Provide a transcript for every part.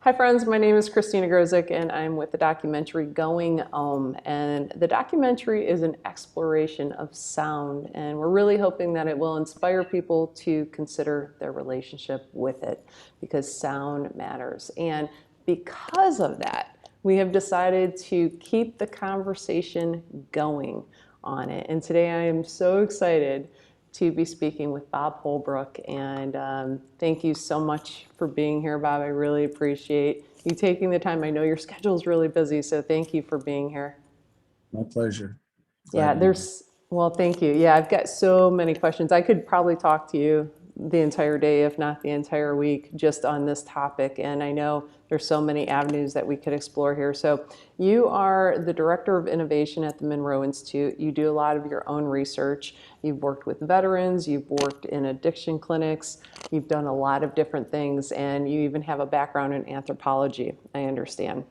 Hi friends, my name is Christina Grozik and I'm with the documentary Going Om. And the documentary is an exploration of sound, and we're really hoping that it will inspire people to consider their relationship with it, because sound matters. And because of that, we have decided to keep the conversation going on it. And today I am so excited to be speaking with Bob Holbrook. And thank you so much for being here, Bob. I really appreciate you taking the time. I know your schedule is really busy, so thank you for being here. My pleasure. Yeah, Glad to be here. well, thank you. Yeah, I've got so many questions. I could probably talk to you the entire day, if not the entire week, just on this topic. And I know there's so many avenues that we could explore here. So you are the Director of Innovation at the Monroe Institute. You do a lot of your own research. You've worked with veterans, you've worked in addiction clinics, you've done a lot of different things, and you even have a background in anthropology, I understand.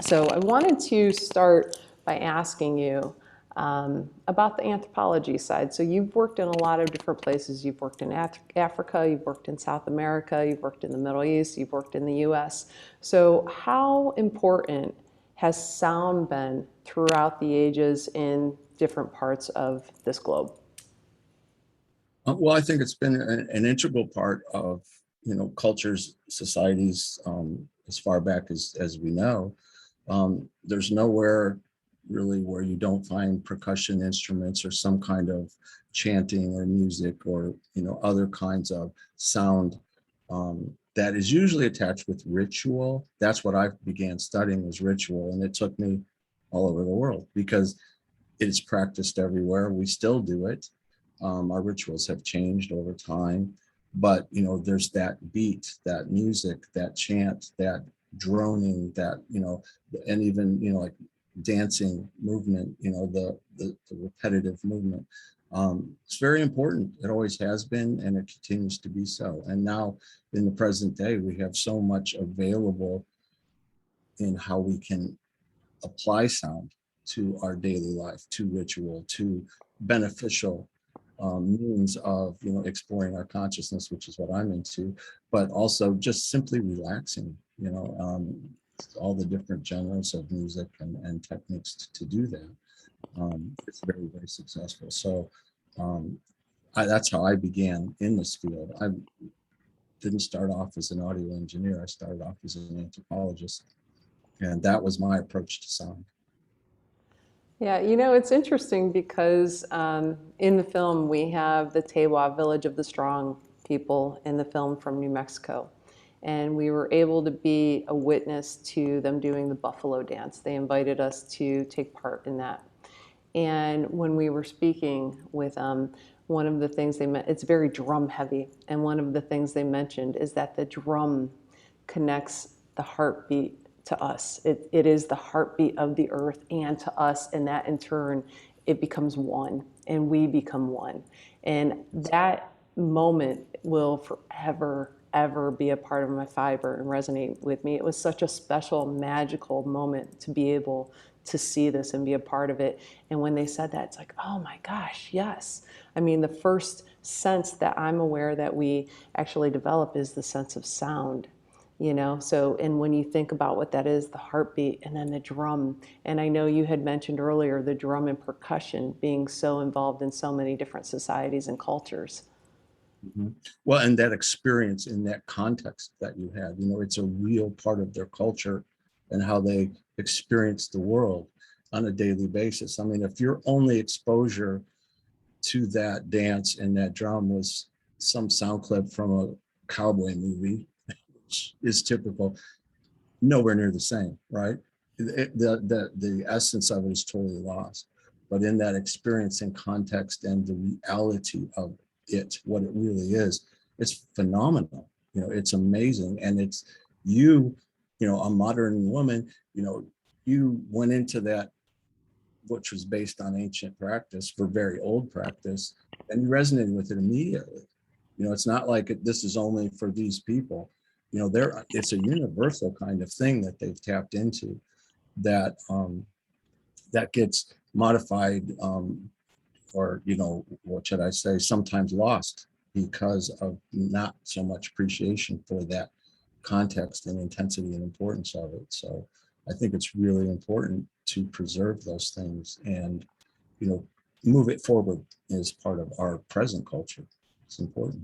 So I wanted to start by asking you about the anthropology side. So you've worked in a lot of different places. You've worked in Africa, you've worked in South America, you've worked in the Middle East, you've worked in the US. So how important has sound been throughout the ages in different parts of this globe? Well, I think it's been an integral part of, cultures, societies, as far back as we know. There's nowhere really where you don't find percussion instruments or some kind of chanting or music or, other kinds of sound that is usually attached with ritual. That's what I began studying, was ritual. And it took me all over the world because it's practiced everywhere. We still do it. Our rituals have changed over time, but there's that beat, that music, that chant, that droning, that and even like dancing movement. The repetitive movement. It's very important. It always has been, and it continues to be so. And now, in the present day, we have so much available in how we can apply sound to our daily life, to ritual, to beneficial means of exploring our consciousness, which is what I'm into, but also just simply relaxing. All the different genres of music and techniques to do that. It's very, very successful. So that's how I began in this field. I didn't start off as an audio engineer. I started off as an anthropologist, and that was my approach to sound. Yeah, it's interesting because in the film we have the Tewa Village of the Strong people in the film from New Mexico. And we were able to be a witness to them doing the buffalo dance. They invited us to take part in that. And when we were speaking with one of the things they meant, it's very drum heavy. And one of the things they mentioned is that the drum connects the heartbeat to us. It is the heartbeat of the earth and to us, and that in turn, it becomes one, and we become one. And that moment will forever, ever be a part of my fiber and resonate with me. It was such a special, magical moment to be able to see this and be a part of it. And when they said that, it's like, oh my gosh, yes. I mean, the first sense that I'm aware that we actually develop is the sense of sound. So, and when you think about what that is, the heartbeat and then the drum. And I know you had mentioned earlier the drum and percussion being so involved in so many different societies and cultures. Mhm. Well, and that experience in that context that you had, it's a real part of their culture and how they experience the world on a daily basis. I mean, if your only exposure to that dance and that drum was some sound clip from a cowboy movie, which is typical, nowhere near the same, right? The essence of it is totally lost. But in that experience and context and the reality of it, what it really is, it's phenomenal. It's amazing. And it's you, a modern woman, you went into that, which was based on ancient practice for very old practice, and you resonated with it immediately. It's not like this is only for these people. It's a universal kind of thing that they've tapped into that gets modified, or what should I say, sometimes lost because of not so much appreciation for that context and intensity and importance of it. So I think it's really important to preserve those things and, you know, move it forward as part of our present culture. It's important.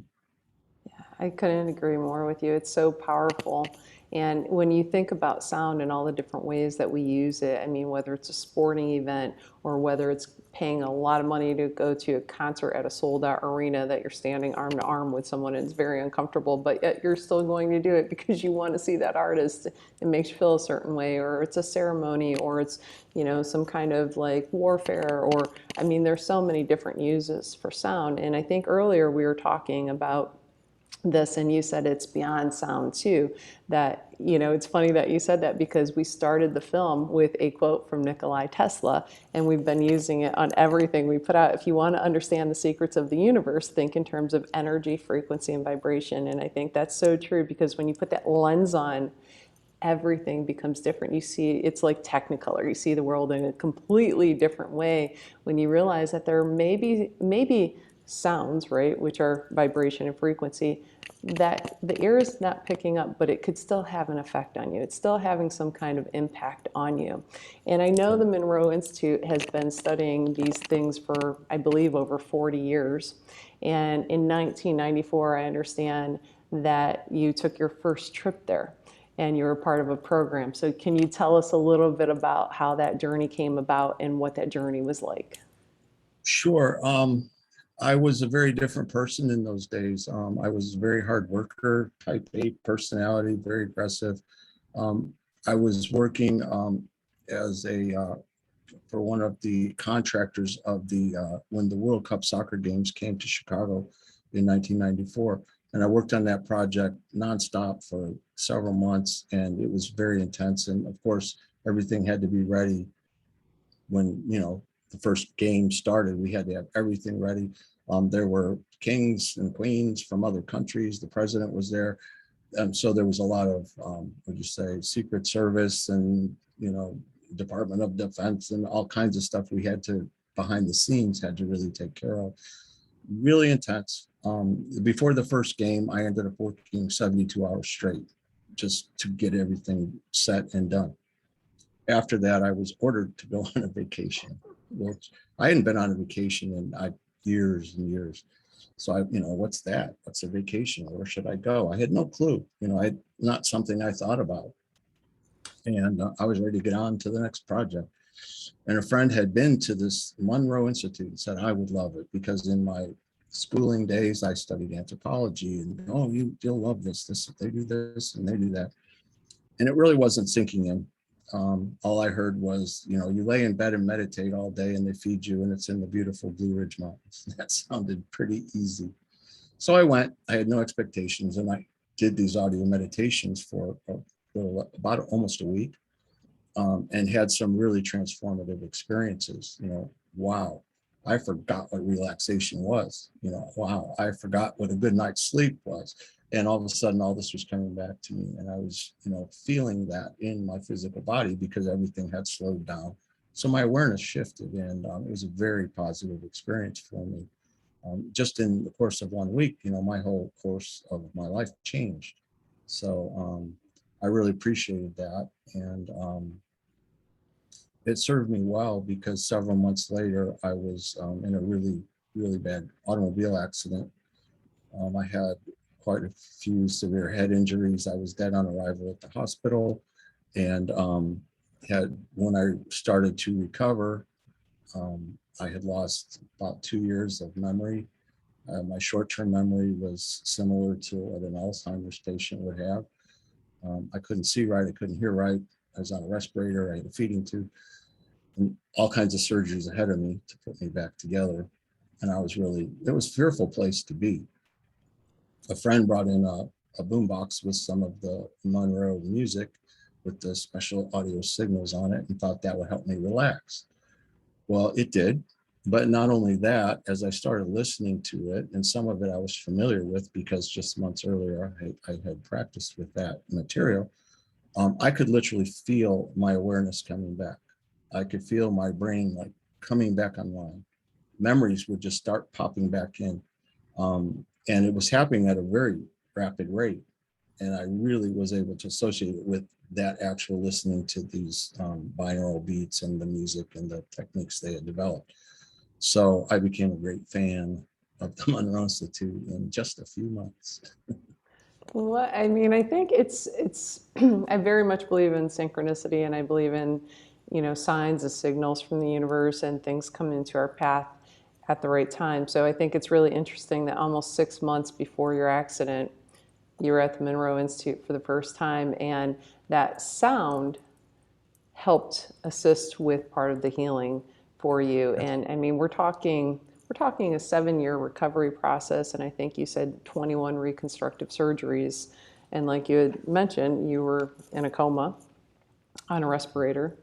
I couldn't agree more with you. It's so powerful. And when you think about sound and all the different ways that we use it, I mean, whether it's a sporting event or whether it's paying a lot of money to go to a concert at a sold out arena that you're standing arm to arm with someone and it's very uncomfortable, but yet you're still going to do it because you want to see that artist. It makes you feel a certain way, or it's a ceremony, or it's, you know, some kind of like warfare, or, I mean, there's so many different uses for sound. And I think earlier we were talking about this and you said it's beyond sound too. That, you know, it's funny that you said that because we started the film with a quote from Nikola Tesla and we've been using it on everything we put out. If you want to understand the secrets of the universe, think in terms of energy, frequency, and vibration. And I think that's so true because when you put that lens on, everything becomes different. You see, it's like Technicolor. You see the world in a completely different way when you realize that there may be sounds, right, which are vibration and frequency, that the ear is not picking up, but it could still have an effect on you. It's still having some kind of impact on you. And I know the Monroe Institute has been studying these things for, I believe, over 40 years. And in 1994, I understand that you took your first trip there and you were part of a program. So can you tell us a little bit about how that journey came about and what that journey was like? Sure. I was a very different person in those days. I was a very hard worker, type A personality, very aggressive. Um, I was working as a for one of the contractors of the when the World Cup soccer games came to Chicago in 1994, and I worked on that project nonstop for several months, and it was very intense. And of course, everything had to be ready when, you know, the first game started. We had to have everything ready. There were kings and queens from other countries. The president was there. So there was a lot of, what you say, Secret Service and, you know, Department of Defense and all kinds of stuff we had to, behind the scenes, had to really take care of. Really intense. Before the first game, I ended up working 72 hours straight just to get everything set and done. After that, I was ordered to go on a vacation, which I hadn't been on a vacation in years and years. So I, you know, what's that? What's a vacation? Where should I go? I had no clue. You know, not something I thought about. And I was ready to get on to the next project. And a friend had been to this Monroe Institute and said I would love it because in my schooling days I studied anthropology and you'll love this. They do this and they do that. And it really wasn't sinking in. All I heard was, you know, you lay in bed and meditate all day and they feed you and it's in the beautiful Blue Ridge Mountains. That sounded pretty easy. So I went, I had no expectations, and I did these audio meditations for about almost a week, and had some really transformative experiences. You know, wow, I forgot what relaxation was. You know, wow, I forgot what a good night's sleep was. And all of a sudden, all this was coming back to me. And I was, you know, feeling that in my physical body because everything had slowed down. So my awareness shifted, and it was a very positive experience for me. Just in the course of 1 week, you know, my whole course of my life changed. So I really appreciated that. And it served me well because several months later, I was in a really, really bad automobile accident. I had quite a few severe head injuries. I was dead on arrival at the hospital. And when I started to recover, I had lost about 2 years of memory. My short-term memory was similar to what an Alzheimer's patient would have. I couldn't see right, I couldn't hear right. I was on a respirator, I had a feeding tube, and all kinds of surgeries ahead of me to put me back together. And it was a fearful place to be. A friend brought in a boombox with some of the Monroe music with the special audio signals on it and thought that would help me relax. Well, it did. But not only that, as I started listening to it, and some of it I was familiar with because just months earlier I had practiced with that material, I could literally feel my awareness coming back. I could feel my brain like coming back online. Memories would just start popping back in. And it was happening at a very rapid rate. and I really was able to associate it with that actual listening to these binaural beats and the music and the techniques they had developed. So I became a great fan of the Monroe Institute in just a few months. Well, I mean, I think it's I very much believe in synchronicity, and I believe in, signs and signals from the universe and things come into our path at the right time. So I think it's really interesting that almost 6 months before your accident, you were at the Monroe Institute for the first time, and that sound helped assist with part of the healing for you. That's And I mean, we're talking a 7-year recovery process, and I think you said 21 reconstructive surgeries. And like you had mentioned, you were in a coma on a respirator,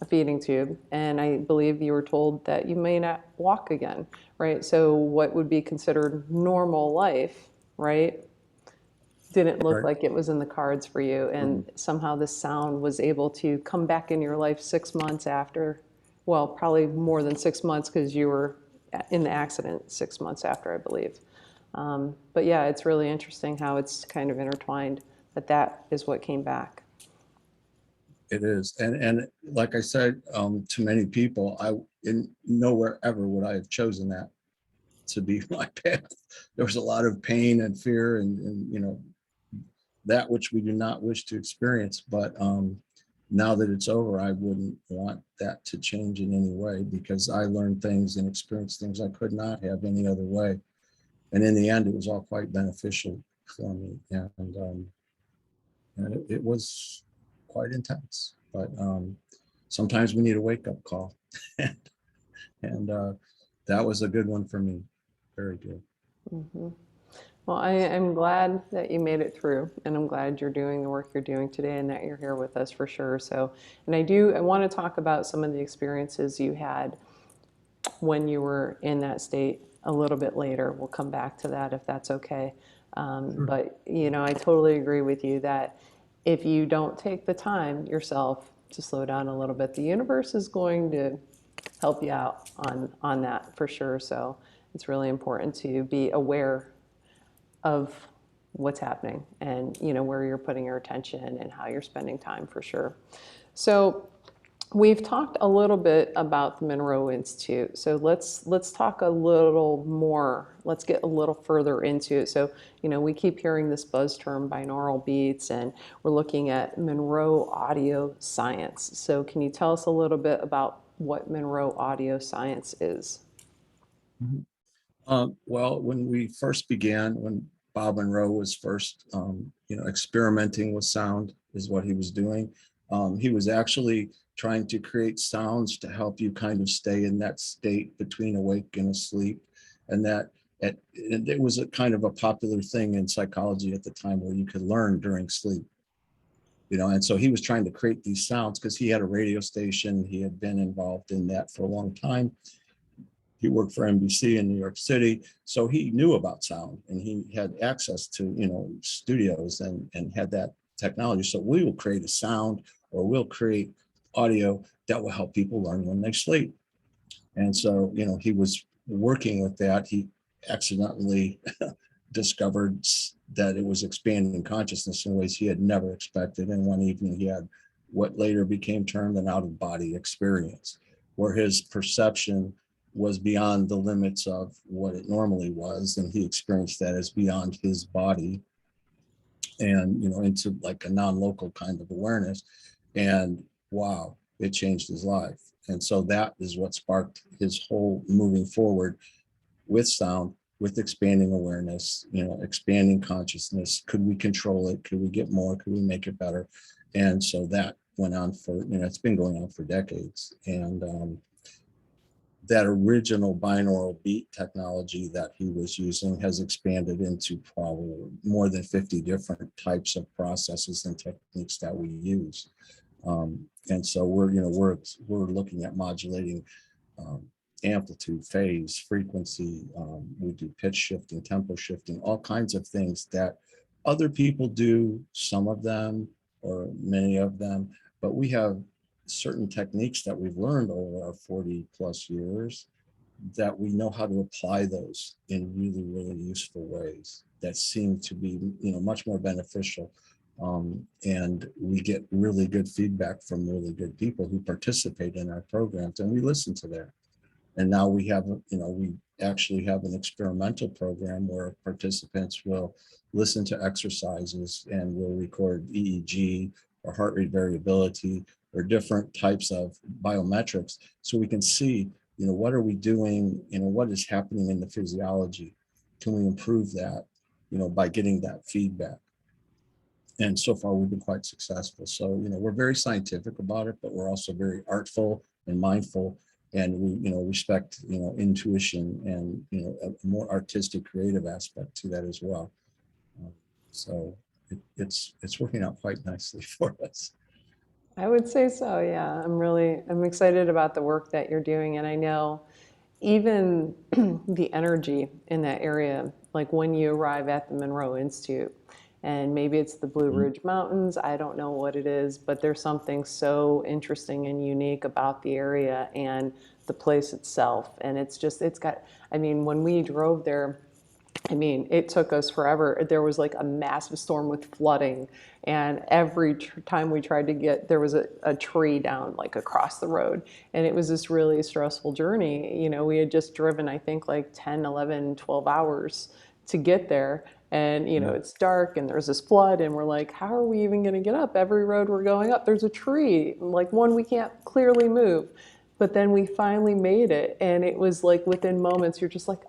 a feeding tube, and I believe you were told that you may not walk again, right? So what would be considered normal life, right, didn't look right. like it was in the cards for you, and Mhm. somehow this sound was able to come back in your life 6 months after, well, probably more than 6 months because you were in the accident 6 months after, I believe. But yeah, it's really interesting how it's kind of intertwined, that is what came back. It is, and like I said, to many people, in nowhere ever would I have chosen that to be my path. There was a lot of pain and fear, and that which we do not wish to experience. But now that it's over, I wouldn't want that to change in any way, because I learned things and experienced things I could not have any other way. And in the end, it was all quite beneficial for me. And it was quite intense. But sometimes we need a wake up call. and that was a good one for me. Very good. Hmm. Well, I am glad that you made it through, and I'm glad you're doing the work you're doing today and that you're here with us for sure. So, and I want to talk about some of the experiences you had when you were in that state a little bit later. We'll come back to that if that's okay. Sure. But, I totally agree with you that if you don't take the time yourself to slow down a little bit, the universe is going to help you out on that for sure. So it's really important to be aware of what's happening and where you're putting your attention and how you're spending time for sure. So we've talked a little bit about the Monroe Institute. So let's talk a little more. Let's get a little further into it. So, we keep hearing this buzz term binaural beats, and we're looking at Monroe audio science. So can you tell us a little bit about what Monroe audio science is? Mhm. Well, when we first began, when Bob Monroe was first, experimenting with sound is what he was doing. He was actually trying to create sounds to help you kind of stay in that state between awake and asleep. And and it was a kind of a popular thing in psychology at the time, where you could learn during sleep. And so he was trying to create these sounds because he had a radio station. He had been involved in that for a long time. He worked for NBC in New York City, so he knew about sound, and he had access to studios, and had that technology. So we will create a sound, or we'll create audio that will help people learn when they sleep. And so he was working with that. He accidentally discovered that it was expanding consciousness in ways he had never expected. And one evening he had what later became termed an out-of-body experience, where his perception was beyond the limits of what it normally was, and he experienced that as beyond his body, and into like a non-local kind of awareness. And wow, it changed his life. And so that is what sparked his whole moving forward with sound, with expanding awareness, expanding consciousness. Could we control it? Could we get more? Could we make it better? And so that went on for, it's been going on for decades. And that original binaural beat technology that he was using has expanded into probably more than 50 different types of processes and techniques that we use. And so we're looking at modulating um, amplitude, phase, frequency. We do pitch shifting, tempo shifting, all kinds of things that other people do, some of them or many of them, but we have certain techniques that we've learned over our 40 plus years that we know how to apply those in really, really useful ways that seem to be, much more beneficial. And we get really good feedback from really good people who participate in our programs, and we listen to that. And now we have, we actually have an experimental program where participants will listen to exercises and will record EEG or heart rate variability or different types of biometrics, so we can see, what are we doing, what is happening in the physiology? Can we improve that, by getting that feedback? And so far we've been quite successful. So, we're very scientific about it, but we're also very artful and mindful, and we, respect, intuition and, a more artistic, creative aspect to that as well. So it's working out quite nicely for us. I would say so, yeah. I'm excited about the work that you're doing, and I know even the energy in that area, like when you arrive at the Monroe Institute, and maybe it's the Blue Ridge Mountains, I don't know what it is, but there's something so interesting and unique about the area and the place itself. And it's got, I mean, when we drove there, I mean, it took us forever. There was like a massive storm with flooding, and every time we tried to get, there was a tree down like across the road, and it was this really stressful journey. We had just driven, I think, like 10, 11, 12 hours to get there, and it's dark and there's this flood, and we're like, how are we even going to get up? Every road we're going up, there's a tree, like one we can't clearly move. But then we finally made it, and it was like within moments, you're just like,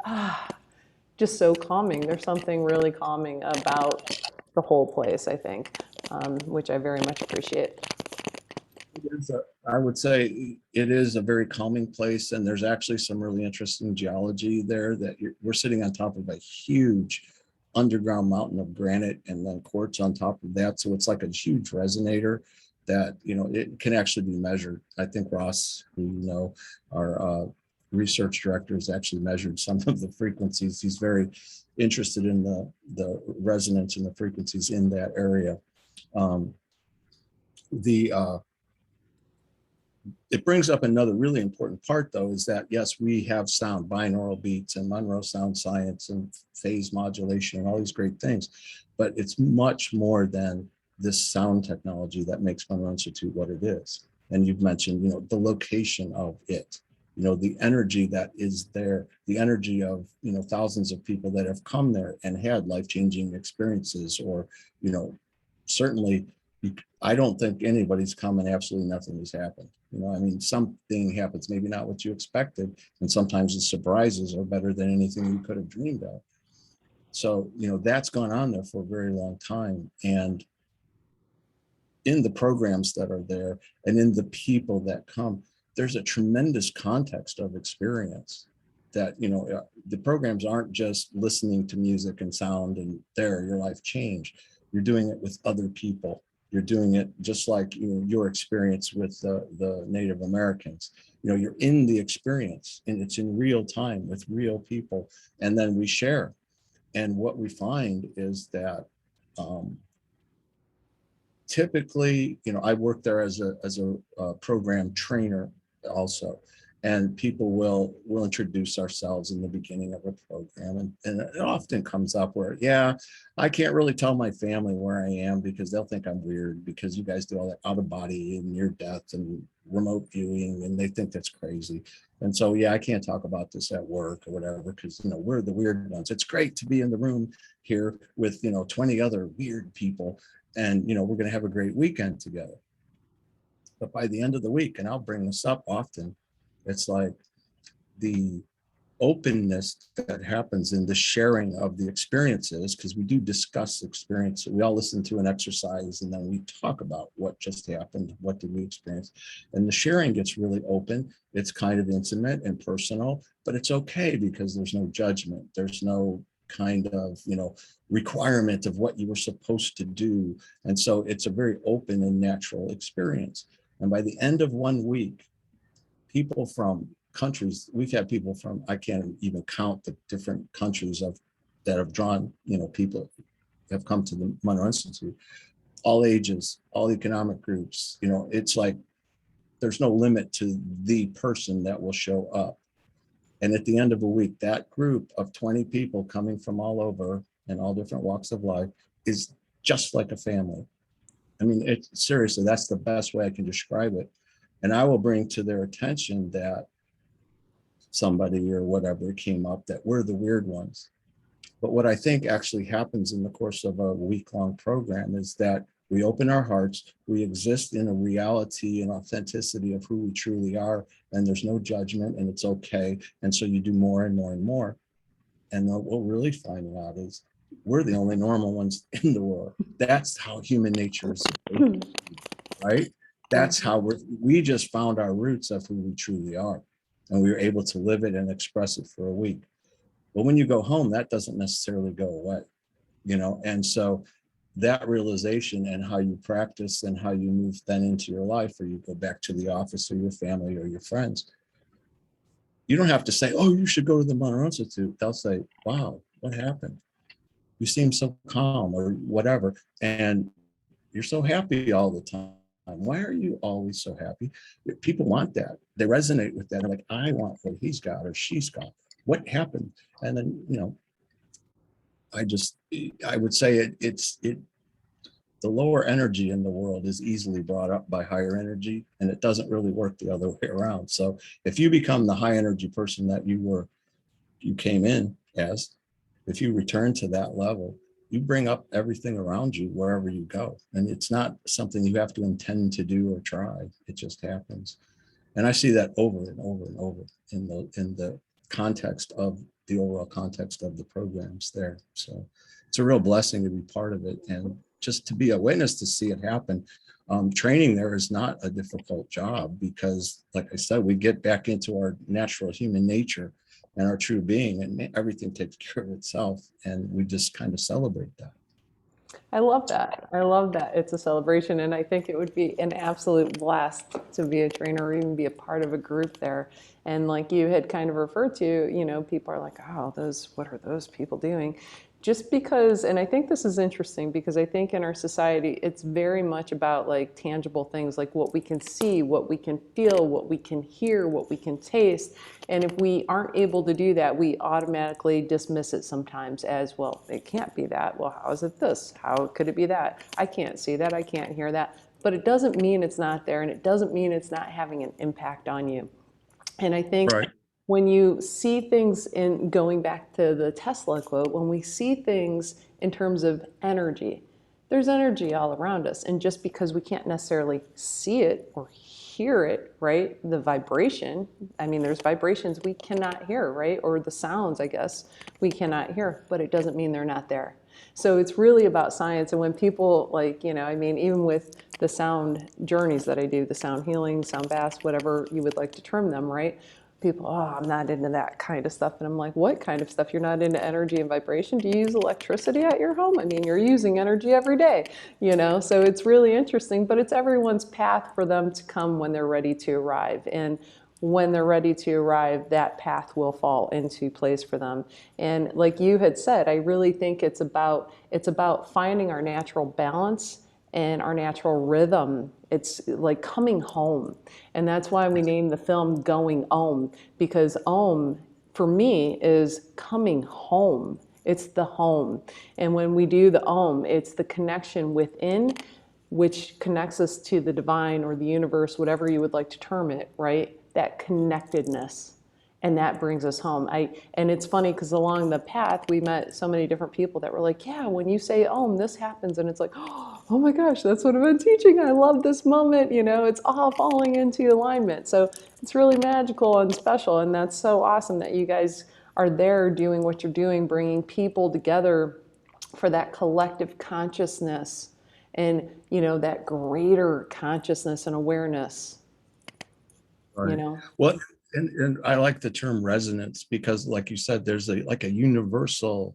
just so calming. There's something really calming about the whole place, I think, which I very much appreciate. I would say it is a very calming place, and there's actually some really interesting geology there that we're sitting on top of a huge underground mountain of granite and then quartz on top of that. So it's like a huge resonator that, it can actually be measured. I think Ross, who our research director, has actually measured some of the frequencies. He's very interested in the resonance and the frequencies in that area. It brings up another really important part, though, is that, yes, we have sound, binaural beats and Monroe sound science and phase modulation and all these great things, but it's much more than this sound technology that makes Monroe Institute what it is. And you've mentioned, the location of it, the energy that is there, the energy of, thousands of people that have come there and had life-changing experiences, or, certainly I don't think anybody's come and absolutely nothing has happened. I mean, something happens, maybe not what you expected. And sometimes the surprises are better than anything you could have dreamed of. So, that's gone on there for a very long time. And in the programs that are there and in the people that come, there's a tremendous context of experience that, the programs aren't just listening to music and sound and your life changed. You're doing it with other people. You're doing it just like your experience with the Native Americans. You're in the experience, and it's in real time with real people, and then we share. And what we find is that typically, I work there as a program trainer also, and people will introduce ourselves in the beginning of a program, and it often comes up where, yeah, I can't really tell my family where I am because they'll think I'm weird because you guys do all that out of body and near death and remote viewing, and they think that's crazy. And so, yeah, I can't talk about this at work or whatever because, we're the weird ones. It's great to be in the room here with, 20 other weird people, and, we're going to have a great weekend together. But by the end of the week, and I'll bring this up often, it's like the openness that happens in the sharing of the experiences, because we do discuss experience. We all listen to an exercise and then we talk about what just happened, what did we experience, and the sharing gets really open. It's kind of intimate and personal, but it's okay because there's no judgment. There's no kind of requirement of what you were supposed to do, and so it's a very open and natural experience. And by the end of 1 week, people from countries, we've had people from, I can't even count the different countries that have drawn, people have come to the Monroe Institute, all ages, all economic groups. It's like there's no limit to the person that will show up. And at the end of a week, that group of 20 people coming from all over and all different walks of life is just like a family. I mean, it seriously, that's the best way I can describe it. And I will bring to their attention that somebody or whatever came up that we're the weird ones. But what I think actually happens in the course of a week-long program is that we open our hearts, we exist in a reality and authenticity of who we truly are, and there's no judgment, and it's okay. And so you do more and more and more. And what we're really finding out is we're the only normal ones in the world. That's how human nature is, right? That's how we just found our roots of who we truly are. And we were able to live it and express it for a week. But when you go home, that doesn't necessarily go away, you know? And so that realization and how you practice and how you move then into your life, or you go back to the office or your family or your friends, you don't have to say, oh, you should go to the Monroe Institute. They'll say, wow, what happened? You seem so calm or whatever. And you're so happy all the time. Why are you always so happy? People want that. They resonate with that. They're like, I want what he's got or she's got. What happened? And then, you know, I would say the lower energy in the world is easily brought up by higher energy, and it doesn't really work the other way around. So if you become the high energy person that you came in as, if you return to that level, you bring up everything around you wherever you go. And it's not something you have to intend to do or try. It just happens. And I see that over and over and over in the context of the overall context of the programs there. So it's a real blessing to be part of it and just to be a witness to see it happen. Training there is not a difficult job because, like I said, we get back into our natural human nature and our true being, and everything takes care of itself. And we just kind of celebrate that. I love that. I love that. It's a celebration. And I think it would be an absolute blast to be a trainer or even be a part of a group there. And like you had kind of referred to, you know, people are like, oh, what are those people doing? Just because, and I think this is interesting because I think in our society, it's very much about like tangible things, like what we can see, what we can feel, what we can hear, what we can taste. And if we aren't able to do that, we automatically dismiss it sometimes as, well, it can't be that. Well, how is it this? How could it be that? I can't see that. I can't hear that. But it doesn't mean it's not there, and it doesn't mean it's not having an impact on you. And I think Right. when you see things in going back to the Tesla quote, when we see things in terms of energy, there's energy all around us. And just because we can't necessarily see it or hear it, right? The vibration, I mean, there's vibrations we cannot hear, right? Or the sounds, I guess, we cannot hear, but it doesn't mean they're not there. So it's really about science. And when people like, you know, I mean, even with the sound journeys that I do, the sound healing, sound baths, whatever you would like to term them, right? People, oh, I'm not into that kind of stuff. And I'm like, what kind of stuff? You're not into energy and vibration? Do you use electricity at your home? I mean, you're using energy every day, you know? So it's really interesting, but it's everyone's path for them to come when they're ready to arrive. And when they're ready to arrive, that path will fall into place for them. And like you had said, I really think it's about finding our natural balance and our natural rhythm. It's like coming home. And that's why we named the film Going Om, because Om for me is coming home. It's the home. And when we do the Om, it's the connection within, which connects us to the divine or the universe, whatever you would like to term it, right? That connectedness. And that brings us home. And it's funny because along the path, we met so many different people that were like, yeah, when you say Om, this happens. And it's like, oh my gosh, that's what I've been teaching. I love this moment. You know, it's all falling into alignment. So it's really magical and special. And that's so awesome that you guys are there doing what you're doing, bringing people together for that collective consciousness and, you know, that greater consciousness and awareness, you Right. know? Well, and I like the term resonance because, like you said, there's like a universal,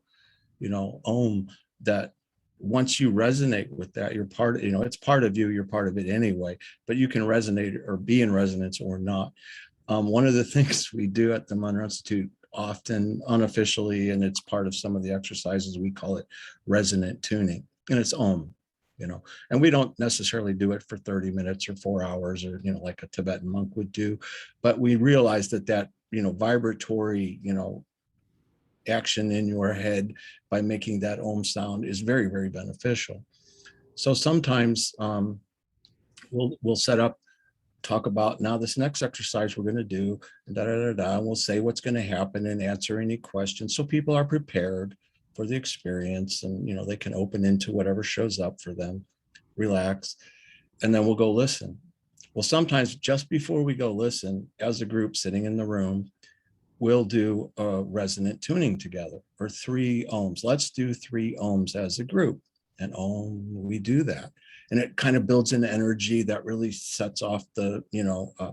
you know, Om that once you resonate with that, you're part of, you know, it's part of you, you're part of it anyway, but you can resonate or be in resonance or not. One of the things we do at the Monroe Institute often unofficially, and it's part of some of the exercises, we call it resonant tuning, and it's Om. and we don't necessarily do it for 30 minutes or 4 hours or, like a Tibetan monk would do, but we realize that, vibratory, action in your head by making that Om sound is very, very beneficial. So sometimes we'll set up, talk about now this next exercise we're going to do, and and we'll say what's going to happen and answer any questions so people are prepared for the experience, and they can open into whatever shows up for them, relax, and then we'll go listen. Well, sometimes just before we go listen, as a group sitting in the room, we'll do a resonant tuning together, or 3 ohms. Let's do 3 ohms as a group. And we do that. And it kind of builds an energy that really sets off the,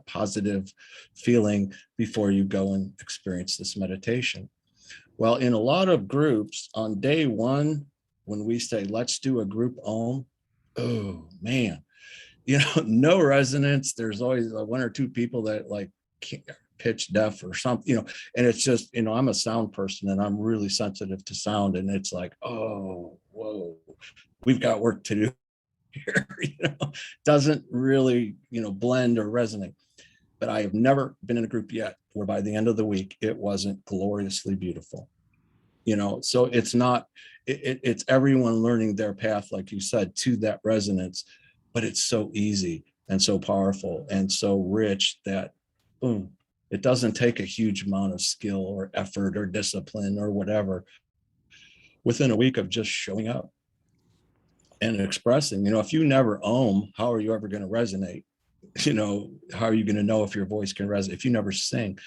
positive feeling before you go and experience this meditation. Well, in a lot of groups, on day 1, when we say, let's do a group Om, oh man, no resonance. There's always 1 or 2 people that like pitch deaf or something, and it's just, I'm a sound person and I'm really sensitive to sound. And it's like, oh, whoa, we've got work to do here, doesn't really, blend or resonate. But I have never been in a group yet where by the end of the week, it wasn't gloriously beautiful, so it's not, it's everyone learning their path, like you said, to that resonance, but it's so easy and so powerful and so rich that, boom, it doesn't take a huge amount of skill or effort or discipline or whatever. Within a week of just showing up and expressing, if you never Om, how are you ever going to resonate? How are you going to know if your voice can resonate? If you never sing,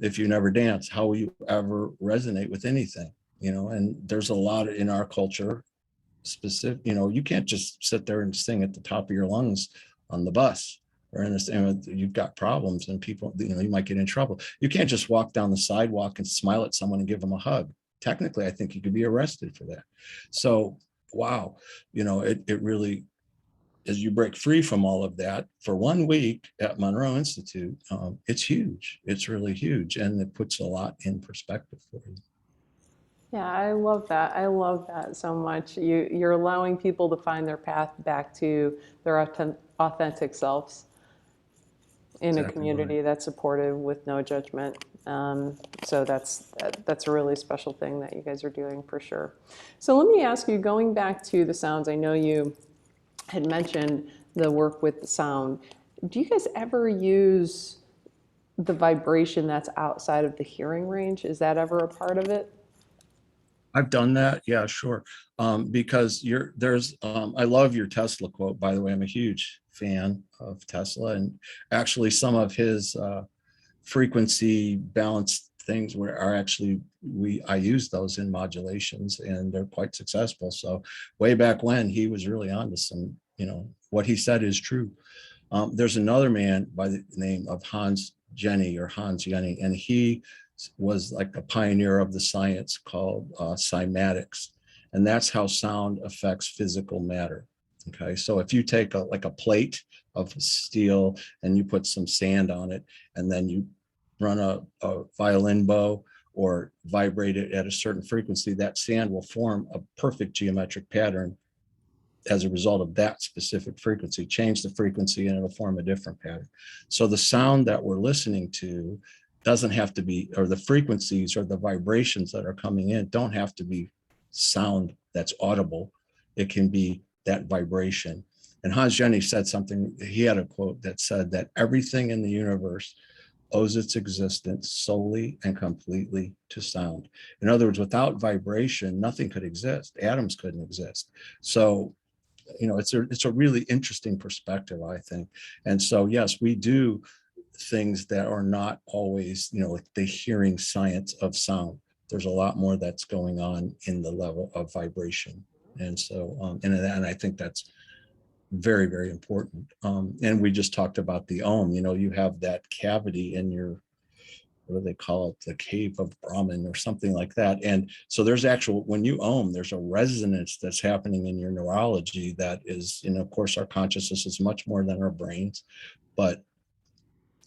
if you never dance, how will you ever resonate with anything? And there's a lot in our culture specific, you can't just sit there and sing at the top of your lungs on the bus or in this, you've got problems and people, you might get in trouble. You can't just walk down the sidewalk and smile at someone and give them a hug. Technically, I think you could be arrested for that. So, wow, it really, as you break free from all of that for 1 week at Monroe Institute, it's huge. It's really huge. And it puts a lot in perspective for you. Yeah, I love that. I love that so much. You're allowing people to find their path back to their authentic selves in a community that's supportive with no judgment. So that's a really special thing that you guys are doing for sure. So let me ask you, going back to the sounds, I know you had mentioned the work with the sound. Do you guys ever use the vibration that's outside of the hearing range? Is that ever a part of it? I've done that. Yeah, sure. Because I love your Tesla quote, by the way. I'm a huge fan of Tesla, and actually some of his frequency balanced things are actually, I use those in modulations and they're quite successful. So way back when, he was really onto some, what he said is true. There's another man by the name of Hans Jenny, and he was like a pioneer of the science called cymatics. And that's how sound affects physical matter. Okay, so if you take a plate of steel and you put some sand on it, and then you run a violin bow or vibrate it at a certain frequency, that sand will form a perfect geometric pattern as a result of that specific frequency. Change the frequency and it'll form a different pattern. So the sound that we're listening to doesn't have to be, or the frequencies or the vibrations that are coming in don't have to be sound that's audible. It can be that vibration. And Hans Jenny said something, he had a quote that said that everything in the universe owes its existence solely and completely to sound. In other words, without vibration, nothing could exist. Atoms couldn't exist. So, it's a really interesting perspective, I think. And so, yes, we do things that are not always, like the hearing science of sound. There's a lot more that's going on in the level of vibration. And so, and I think that's very, very important. And we just talked about the Om, you have that cavity in your, what do they call it? The cave of Brahman or something like that. And so there's when you Om, there's a resonance that's happening in your neurology that is, of course, our consciousness is much more than our brains, but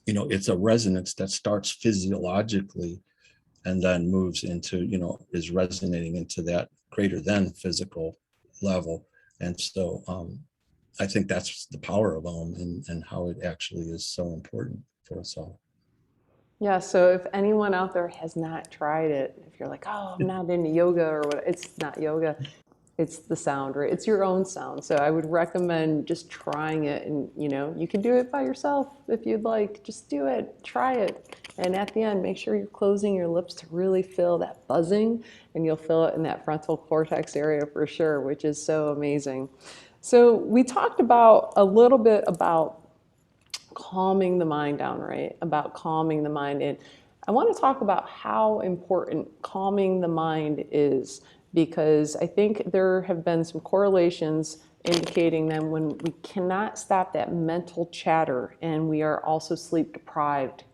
it's a resonance that starts physiologically and then moves into, is resonating into that greater than physical level. And so I think that's the power of Om, and how it actually is so important for us all. Yeah, so if anyone out there has not tried it, if you're like, oh, I'm not into yoga or what, it's not yoga, it's the sound, right? It's your own sound. So I would recommend just trying it, and you can do it by yourself if you'd like. Just do it, try it. And at the end, make sure you're closing your lips to really feel that buzzing, and you'll feel it in that frontal cortex area for sure, which is so amazing. So we talked about a little bit about calming the mind down, right? About calming the mind. And I want to talk about how important calming the mind is, because I think there have been some correlations indicating that when we cannot stop that mental chatter and we are also sleep deprived,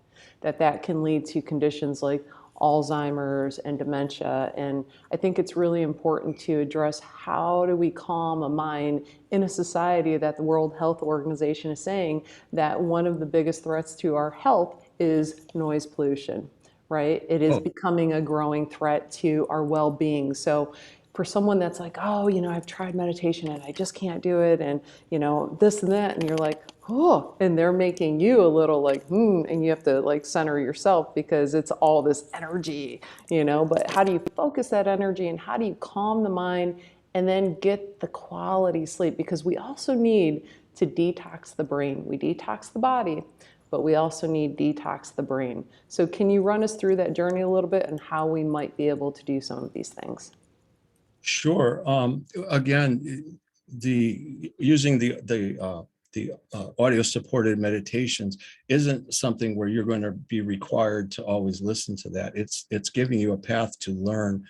that can lead to conditions like Alzheimer's and dementia. And I think it's really important to address how do we calm a mind in a society that the World Health Organization is saying that one of the biggest threats to our health is noise pollution, right? It is Oh, becoming a growing threat to our well-being. So for someone that's like, oh, I've tried meditation and I just can't do it, and this and that, and you're like, oh, and they're making you a little like, and you have to like center yourself because it's all this energy, but how do you focus that energy, and how do you calm the mind and then get the quality sleep? Because we also need to detox the brain. We detox the body, but we also need detox the brain. So can you run us through that journey a little bit and how we might be able to do some of these things? sure. Again, the using the audio supported meditations isn't something where you're going to be required to always listen to that. It's giving you a path to learn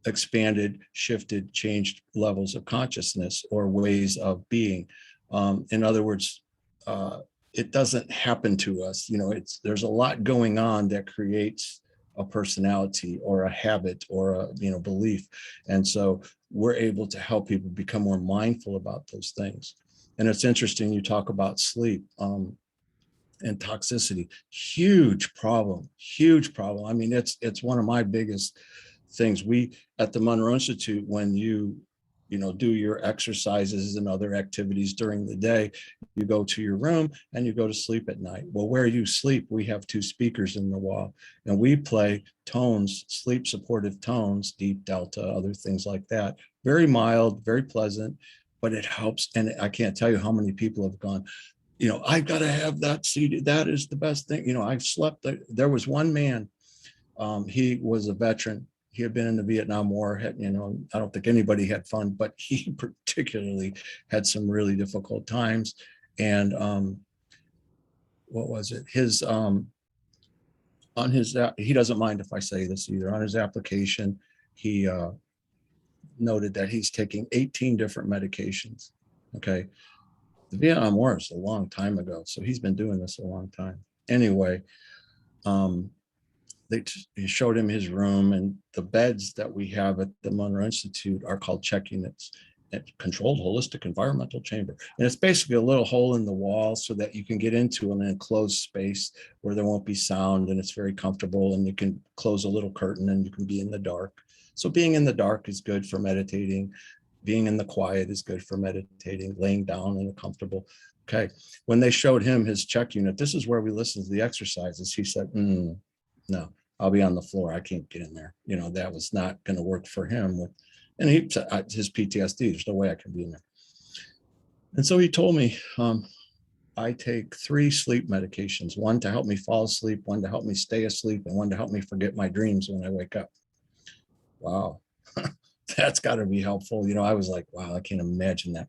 expanded, shifted, changed levels of consciousness or ways of being. In other words, it doesn't happen to us. There's a lot going on that creates a personality or a habit or a belief, and so we're able to help people become more mindful about those things. And it's interesting you talk about sleep. And toxicity, huge problem. I mean, it's one of my biggest things. We at the Monroe Institute, when you do your exercises and other activities during the day, you go to your room and you go to sleep at night. Well, where you sleep, we have two speakers in the wall, and we play tones, sleep supportive tones, deep delta, other things like that. Very mild, very pleasant, but it helps. And I can't tell you how many people have gone, I've got to have that CD. That is the best thing. I've slept. There was one man, he was a veteran. He had been in the Vietnam War. I don't think anybody had fun, but he particularly had some really difficult times. And what was it? He doesn't mind if I say this either. On his application, he noted that he's taking 18 different medications. Okay. The Vietnam War is a long time ago, so he's been doing this a long time. Anyway, they showed him his room, and the beds that we have at the Monroe Institute are called check units, controlled holistic environmental chamber. And it's basically a little hole in the wall so that you can get into an enclosed space where there won't be sound, and it's very comfortable, and you can close a little curtain and you can be in the dark. So being in the dark is good for meditating. Being in the quiet is good for meditating, laying down in a comfortable. Okay. When they showed him his check unit, this is where we listen to the exercises. He said, no, I'll be on the floor. I can't get in there. That was not going to work for him. And he said, his PTSD, there's no way I can be in there. And so he told me, I take 3 sleep medications, one to help me fall asleep, one to help me stay asleep, and one to help me forget my dreams when I wake up. Wow. That's got to be helpful. I was like, wow, I can't imagine that.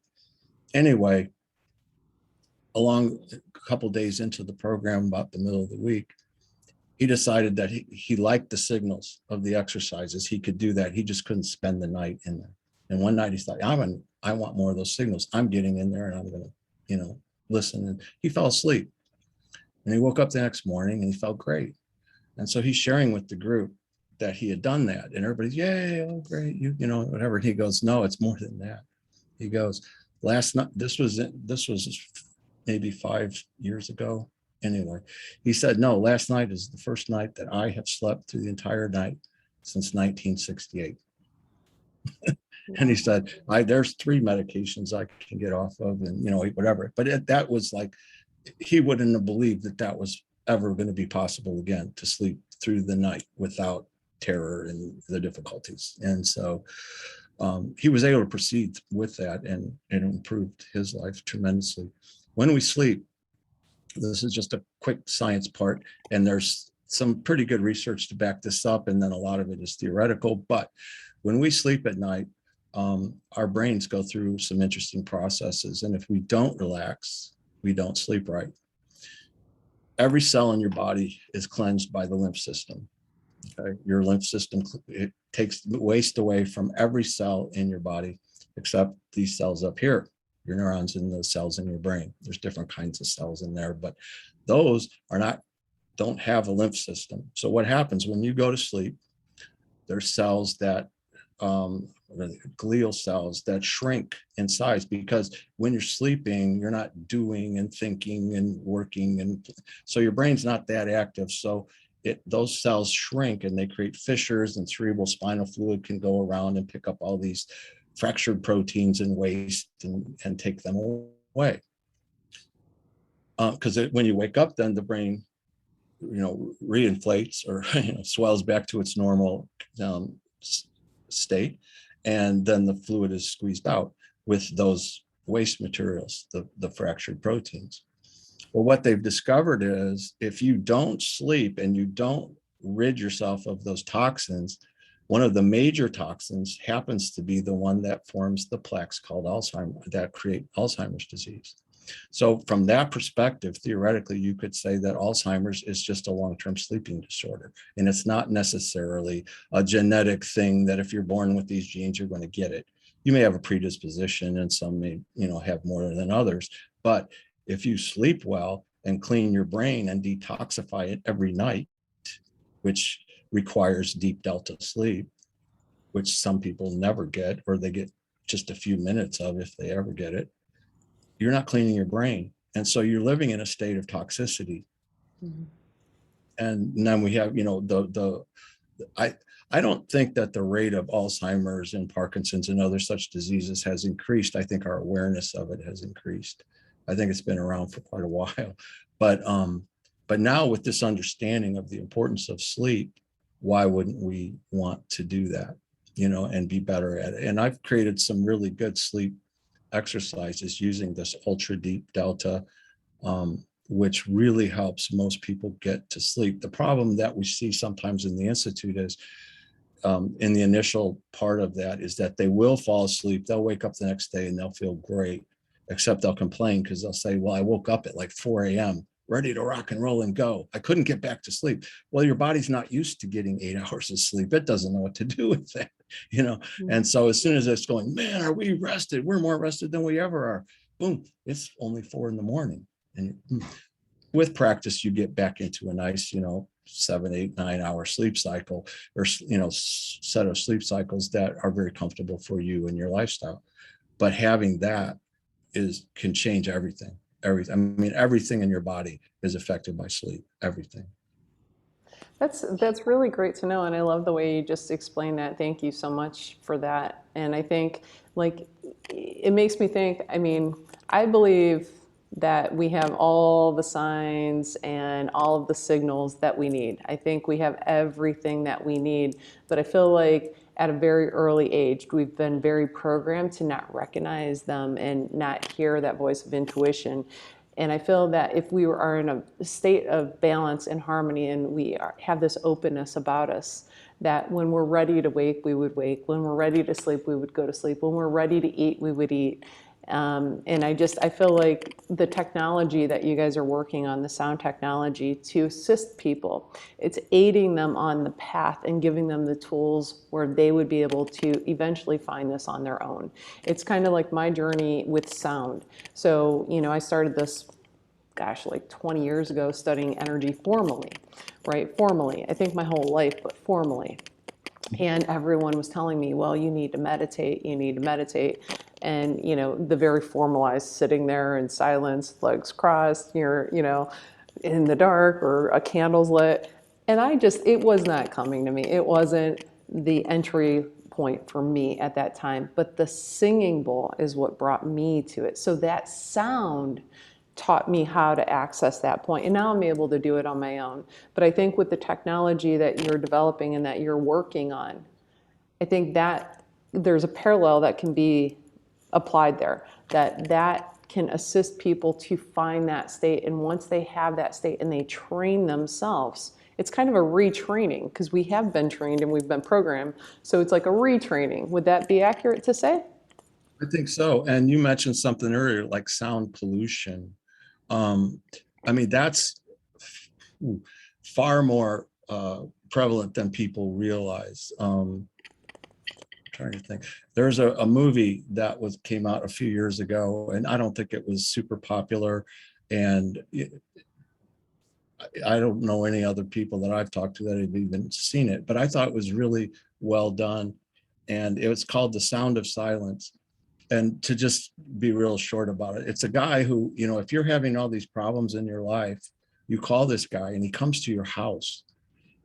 Anyway, along a couple of days into the program, about the middle of the week, he decided that he liked the signals of the exercises. He could do that. He just couldn't spend the night in there. And one night he thought, I want more of those signals. I'm getting in there and I'm going to, listen. And he fell asleep. And he woke up the next morning and he felt great. And so he's sharing with the group that he had done that, and everybody's, yay, oh great, whatever. And he goes, no, it's more than that. He goes, last night, this was maybe 5 years ago. Anyway, he said, no, last night is the first night that I have slept through the entire night since 1968. And he said, there's 3 medications I can get off of, and, whatever. But that was like, he wouldn't have believed that that was ever going to be possible again, to sleep through the night without terror and the difficulties. And so he was able to proceed with that, and it improved his life tremendously. When we sleep, this is just a quick science part, and there's some pretty good research to back this up, and then a lot of it is theoretical. But when we sleep at night, our brains go through some interesting processes, and if we don't relax, we don't sleep right. Every cell in your body is cleansed by the lymph system. Okay? Your lymph system, it takes waste away from every cell in your body, except these cells up here, your neurons and the cells in your brain. There's different kinds of cells in there, but those don't have a lymph system. So what happens when you go to sleep, there's cells that, glial cells that shrink in size, because when you're sleeping, you're not doing and thinking and working. And so your brain's not that active. So those cells shrink, and they create fissures, and cerebral spinal fluid can go around and pick up all these fractured proteins and waste and take them away. Because when you wake up, then the brain, reinflates, or swells back to its normal state, and then the fluid is squeezed out with those waste materials, the fractured proteins. Well, what they've discovered is, if you don't sleep and you don't rid yourself of those toxins, one of the major toxins happens to be the one that forms the plaques called Alzheimer's, that create Alzheimer's disease. So from that perspective, theoretically, you could say that Alzheimer's is just a long-term sleeping disorder. And it's not necessarily a genetic thing that if you're born with these genes, you're going to get it. You may have a predisposition, and some may, have more than others. But if you sleep well and clean your brain and detoxify it every night, which requires deep delta sleep, which some people never get, or they get just a few minutes of, if they ever get it, you're not cleaning your brain. And so you're living in a state of toxicity. Mm-hmm. And then we have, I don't think that the rate of Alzheimer's and Parkinson's and other such diseases has increased. I think our awareness of it has increased. I think it's been around for quite a while. But now, with this understanding of the importance of sleep, why wouldn't we want to do that, and be better at it? And I've created some really good sleep exercises using this ultra deep delta, which really helps most people get to sleep. The problem that we see sometimes in the Institute is, in the initial part of that, is that they will fall asleep. They'll wake up the next day and they'll feel great, except they'll complain, because they'll say, well, I woke up at like 4 a.m. ready to rock and roll and go. I couldn't get back to sleep. Well, your body's not used to getting 8 hours of sleep. It doesn't know what to do with that, Mm-hmm. And so as soon as it's going, man, are we rested? We're more rested than we ever are. Boom, it's only 4 a.m. And with practice, you get back into a nice, 7, 8, 9 hour sleep cycle, or, set of sleep cycles that are very comfortable for you and your lifestyle. But having that can change everything. Everything in your body is affected by sleep, everything. That's really great to know, and I love the way you just explained that. Thank you so much for that. And I think, it makes me think, I believe that we have all the signs and all of the signals that we need. I think we have everything that we need, but I feel like at a very early age, we've been very programmed to not recognize them and not hear that voice of intuition. And I feel that if we are in a state of balance and harmony, and we have this openness about us, that when we're ready to wake, we would wake. When we're ready to sleep, we would go to sleep. When we're ready to eat, we would eat. And I feel like the technology that you guys are working on, the sound technology to assist people, it's aiding them on the path and giving them the tools where they would be able to eventually find this on their own. It's kind of like my journey with sound. So, I started this, like 20 years ago, studying energy formally, right? Formally, I think my whole life, but formally. And everyone was telling me, well, you need to meditate, you need to meditate. And, the very formalized sitting there in silence, legs crossed, you're, in the dark, or a candle's lit. And it was not coming to me. It wasn't the entry point for me at that time, but the singing bowl is what brought me to it. So that sound taught me how to access that point, and now I'm able to do it on my own. But I think with the technology that you're developing and that you're working on, I think that there's a parallel that can be applied there, that can assist people to find that state. And once they have that state and they train themselves, it's kind of a retraining, because we have been trained and we've been programmed. So it's like a retraining. Would that be accurate to say? I think so. And you mentioned something earlier, like sound pollution. Um, I mean, that's far more prevalent than people realize. Trying to think. There's a movie that came out a few years ago, and I don't think it was super popular. And I don't know any other people that I've talked to that have even seen it, but I thought it was really well done. And it was called The Sound of Silence. And to just be real short about it, it's a guy who, you know, if you're having all these problems in your life, you call this guy and he comes to your house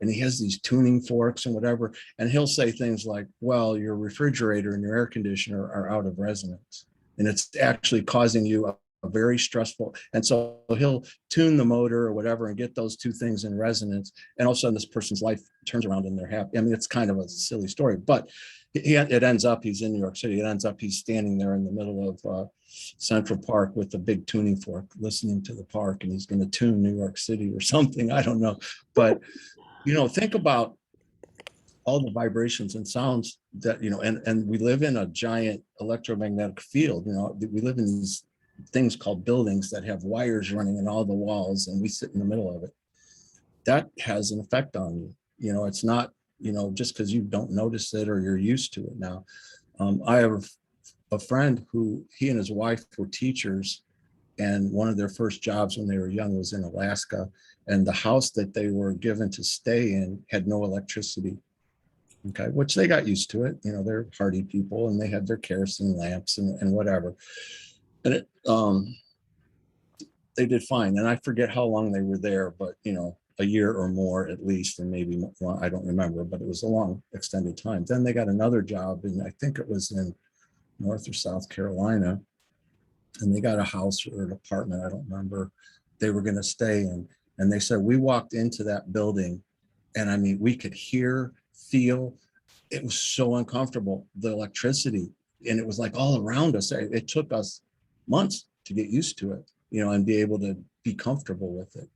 and he has these tuning forks and whatever. And he'll say things like, well, your refrigerator and your air conditioner are out of resonance. And it's actually causing you a very stressful. And so he'll tune the motor or whatever and get those two things in resonance. And all of a sudden this person's life turns around and they're happy. I mean, it's kind of a silly story, but it ends up, he's in New York City. It ends up, he's standing there in the middle of Central Park with a big tuning fork, listening to the park, and he's going to tune New York City or something. I don't know. But, you know, think about all the vibrations and sounds that, you know, and we live in a giant electromagnetic field. You know, we live in these things called buildings that have wires running in all the walls, and we sit in the middle of it. That has an effect on you. You know, it's not, you know, just because you don't notice it or you're used to it now. I have a friend who, he and his wife were teachers, and one of their first jobs when they were young was in Alaska, and the house that they were given to stay in had no electricity. Okay, which they got used to it. You know, they're hardy people and they had their kerosene lamps and whatever. And they did fine. And I forget how long they were there, but, you know, a year or more at least, and maybe, well, I don't remember, but it was a long extended time. Then they got another job, and I think it was in North or South Carolina, and they got a house or an apartment, I don't remember, they were going to stay in. And they said, we walked into that building, and I mean, we could hear, feel, it was so uncomfortable, the electricity, and it was like all around us. It took us months to get used to it, you know, and be able to be comfortable with it.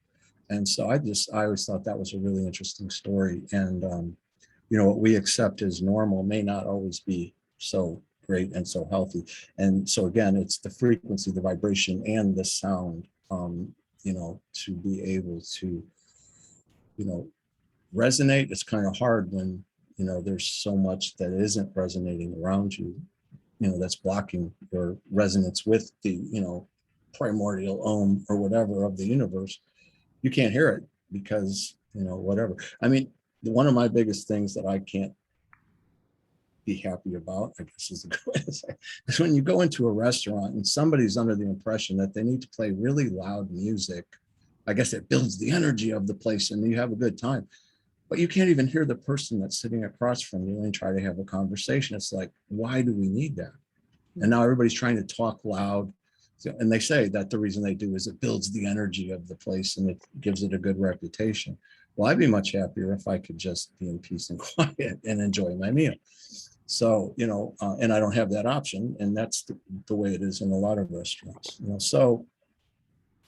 And so I always thought that was a really interesting story. And, you know, what we accept as normal may not always be so great and so healthy. And so, again, it's the frequency, the vibration, and the sound, you know, to be able to, you know, resonate. It's kind of hard when, you know, there's so much that isn't resonating around you, you know, that's blocking your resonance with the, you know, primordial ohm or whatever of the universe. You can't hear it because, you know, whatever. I mean, one of my biggest things that I can't be happy about, I guess is the good way to say, is when you go into a restaurant and somebody's under the impression that they need to play really loud music. I guess it builds the energy of the place and you have a good time, but you can't even hear the person that's sitting across from you and try to have a conversation. It's like, why do we need that? And now everybody's trying to talk loud. And they say that the reason they do is it builds the energy of the place and it gives it a good reputation. Well, I'd be much happier if I could just be in peace and quiet and enjoy my meal. So, you know, and I don't have that option. And that's the way it is in a lot of restaurants. You know, so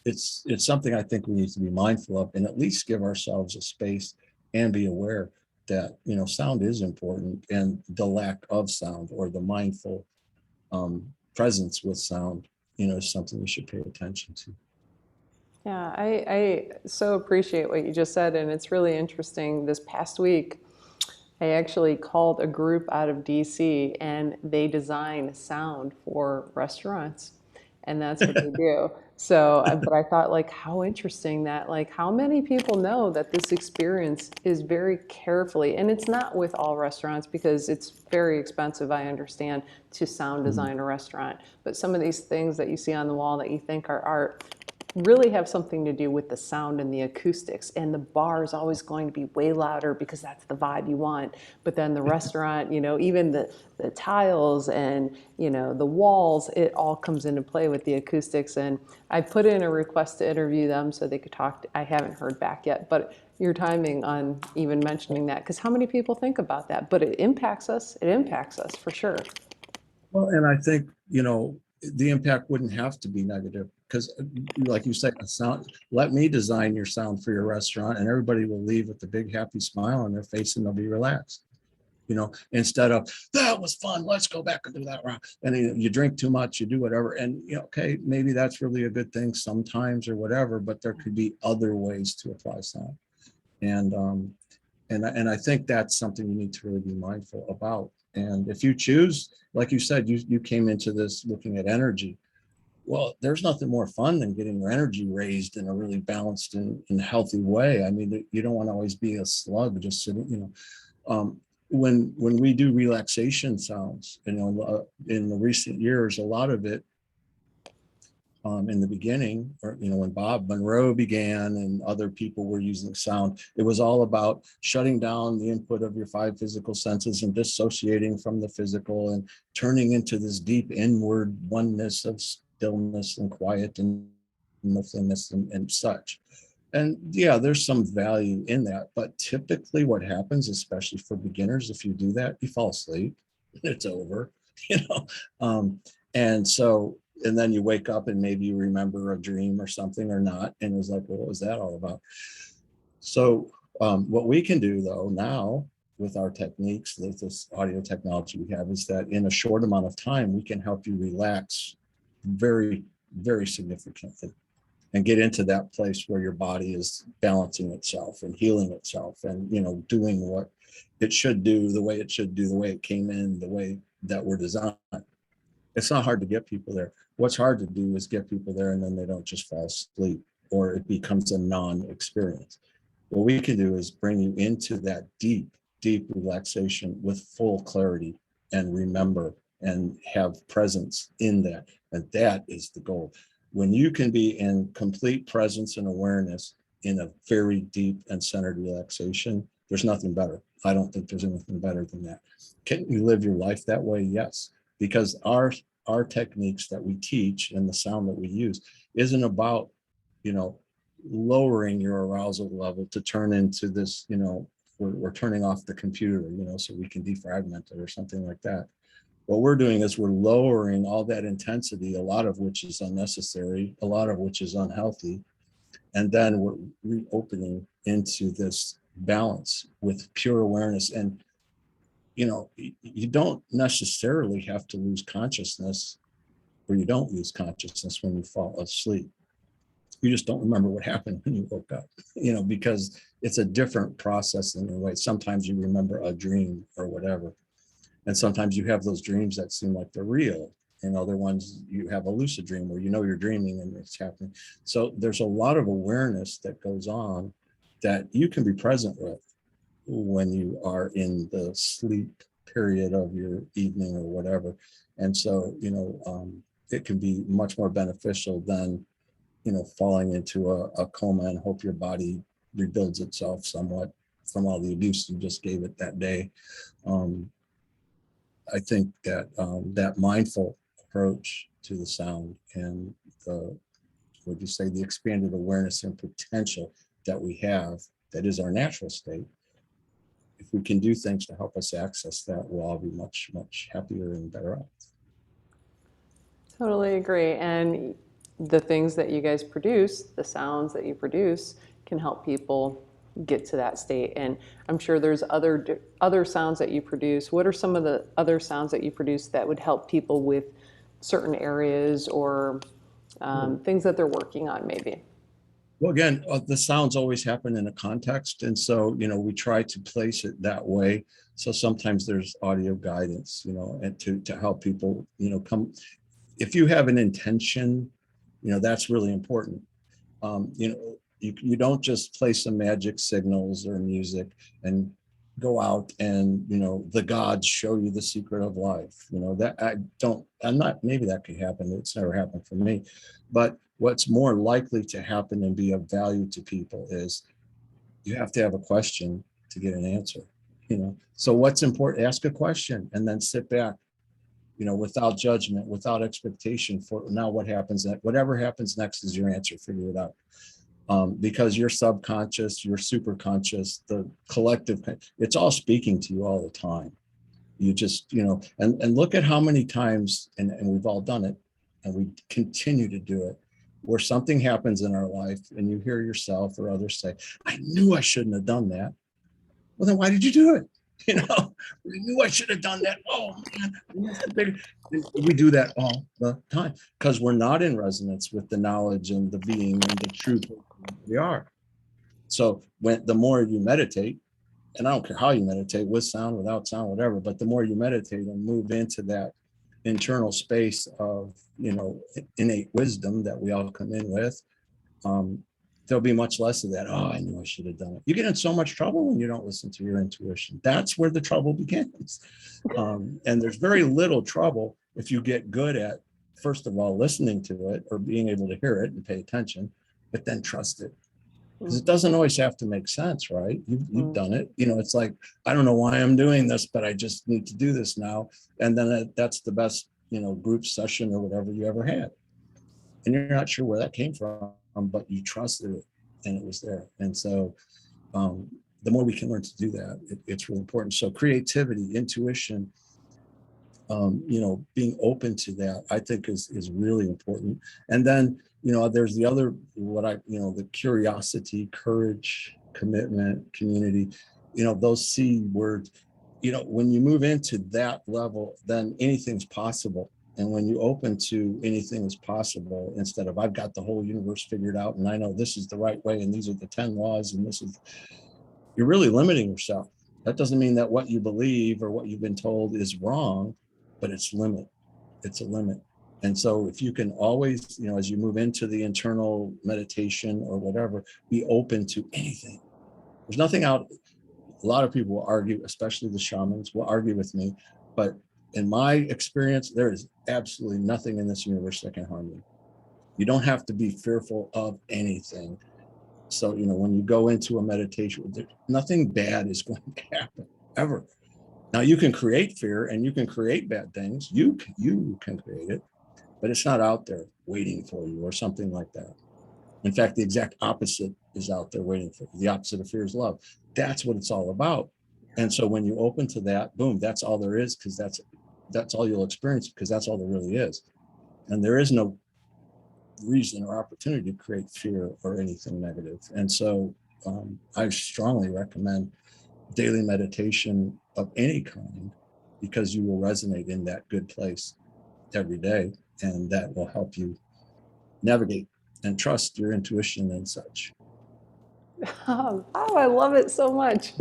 it's something I think we need to be mindful of and at least give ourselves a space and be aware that, you know, sound is important, and the lack of sound or the mindful presence with sound, you know, is something we should pay attention to. Yeah, I so appreciate what you just said, and it's really interesting. This past week, I actually called a group out of DC, and they design sound for restaurants, and that's what they do. So, but I thought, like, how interesting that, like, how many people know that this experience is very carefully, and it's not with all restaurants because it's very expensive, I understand, to sound design a restaurant. But some of these things that you see on the wall that you think are art, really have something to do with the sound and the acoustics. And the bar is always going to be way louder because that's the vibe you want. But then the restaurant, even the tiles and, the walls, it all comes into play with the acoustics. And I put in a request to interview them so they could talk. I haven't heard back yet, but your timing on even mentioning that, because how many people think about that? But it impacts us. It impacts us for sure. Well, and I think, the impact wouldn't have to be negative because, like you say, a sound, let me design your sound for your restaurant and everybody will leave with a big happy smile on their face and they'll be relaxed. Instead of that was fun, let's go back and do that round. And you drink too much, you do whatever. And okay, maybe that's really a good thing sometimes or whatever, but there could be other ways to apply sound. And I think that's something you need to really be mindful about. And if you choose, like you said, you came into this looking at energy. Well, there's nothing more fun than getting your energy raised in a really balanced and healthy way. I mean, you don't want to always be a slug just sitting, when we do relaxation sounds, in the recent years, a lot of it in the beginning, or when Bob Monroe began and other people were using sound, it was all about shutting down the input of your five physical senses and dissociating from the physical and turning into this deep inward oneness of stillness and quiet and nothingness and such. And yeah, there's some value in that, but typically what happens, especially for beginners, if you do that, you fall asleep, it's over, you know. And so, and then you wake up and maybe you remember a dream or something or not, and it's like, well, what was that all about? So what we can do though now with our techniques, with this audio technology we have, is that in a short amount of time, we can help you relax very, very significantly and get into that place where your body is balancing itself and healing itself and, doing what it should do, the way it should do, the way it came in, the way that we're designed. It's not hard to get people there. What's hard to do is get people there and then they don't just fall asleep or it becomes a non-experience. What we can do is bring you into that deep, deep relaxation with full clarity and remember and have presence in that. And that is the goal. When you can be in complete presence and awareness in a very deep and centered relaxation, there's nothing better. I don't think there's anything better than that. Can you live your life that way? Yes, because our techniques that we teach and the sound that we use isn't about, lowering your arousal level to turn into this, we're turning off the computer, so we can defragment it or something like that. What we're doing is we're lowering all that intensity, a lot of which is unnecessary, a lot of which is unhealthy. And then we're reopening into this balance with pure awareness. And, you don't necessarily have to lose consciousness, or you don't lose consciousness when you fall asleep. You just don't remember what happened when you woke up, because it's a different process in a way. Sometimes you remember a dream or whatever. And sometimes you have those dreams that seem like they're real. And other ones, you have a lucid dream where you're dreaming and it's happening. So there's a lot of awareness that goes on that you can be present with when you are in the sleep period of your evening or whatever. And so, it can be much more beneficial than, falling into a coma and hope your body rebuilds itself somewhat from all the abuse you just gave it that day. I think that that mindful approach to the sound and the expanded awareness and potential that we have, that is our natural state. If we can do things to help us access that, we'll all be much, much happier and better off. Totally agree. And the things that you guys produce, the sounds that you produce, can help people get to that state. And I'm sure there's other sounds that you produce. What are some of the other sounds that you produce that would help people with certain areas or things that they're working on maybe? Well, again, the sounds always happen in a context. And so, we try to place it that way. So sometimes there's audio guidance, and to help people, come. If you have an intention, that's really important. You don't just play some magic signals or music and go out and, the gods show you the secret of life. Maybe that could happen. It's never happened for me. But what's more likely to happen and be of value to people is you have to have a question to get an answer, you know? So what's important, ask a question and then sit back, you know, without judgment, without expectation for now what happens next. Whatever happens next is your answer, figure it out. Because your subconscious, your super conscious, the collective, it's all speaking to you all the time. You just, you know, and look at how many times, and we've all done it, and we continue to do it, where something happens in our life and you hear yourself or others say, I knew I shouldn't have done that. Well, then why did you do it? You know, I knew I should have done that. Oh man, we do that all the time because we're not in resonance with the knowledge and the being and the truth we are. So when the more you meditate, and I don't care how you meditate, with sound, without sound, whatever, but the more you meditate and move into that internal space of, you know, innate wisdom that we all come in with, there'll be much less of that. Oh, I knew I should have done it. You get in so much trouble when you don't listen to your intuition. That's where the trouble begins. And there's very little trouble if you get good at, first of all, listening to it or being able to hear it and pay attention, but then trust it. Because it doesn't always have to make sense, right? You've done it. You know, it's like, I don't know why I'm doing this, but I just need to do this now. And then that's the best, you know, group session or whatever you ever had. And you're not sure where that came from, but you trusted it and it was there. And so the more we can learn to do that, it's really important. So creativity, intuition, you know, being open to that, I think is really important. And then, you know, there's the other, you know, the curiosity, courage, commitment, community, you know, those C words, you know, when you move into that level, then anything's possible. And when you open to anything is possible, instead of I've got the whole universe figured out and I know this is the right way and these are the 10 laws and this is, you're really limiting yourself. That doesn't mean that what you believe or what you've been told is wrong, but it's a limit. And so if you can always, you know, as you move into the internal meditation or whatever, be open to anything. There's nothing out. A lot of people will argue, especially the shamans will argue with me, but in my experience, there is absolutely nothing in this universe that can harm you. You don't have to be fearful of anything. So, you know, when you go into a meditation, nothing bad is going to happen ever. Now you can create fear and you can create bad things. You can create it, but it's not out there waiting for you or something like that. In fact, the exact opposite is out there waiting for you. The opposite of fear is love. That's what it's all about. And so when you open to that, boom, that's all there is, because that's all you'll experience, because that's all there really is. And there is no reason or opportunity to create fear or anything negative. And so I strongly recommend daily meditation of any kind, because you will resonate in that good place every day, and that will help you navigate and trust your intuition and such. Oh, I love it so much.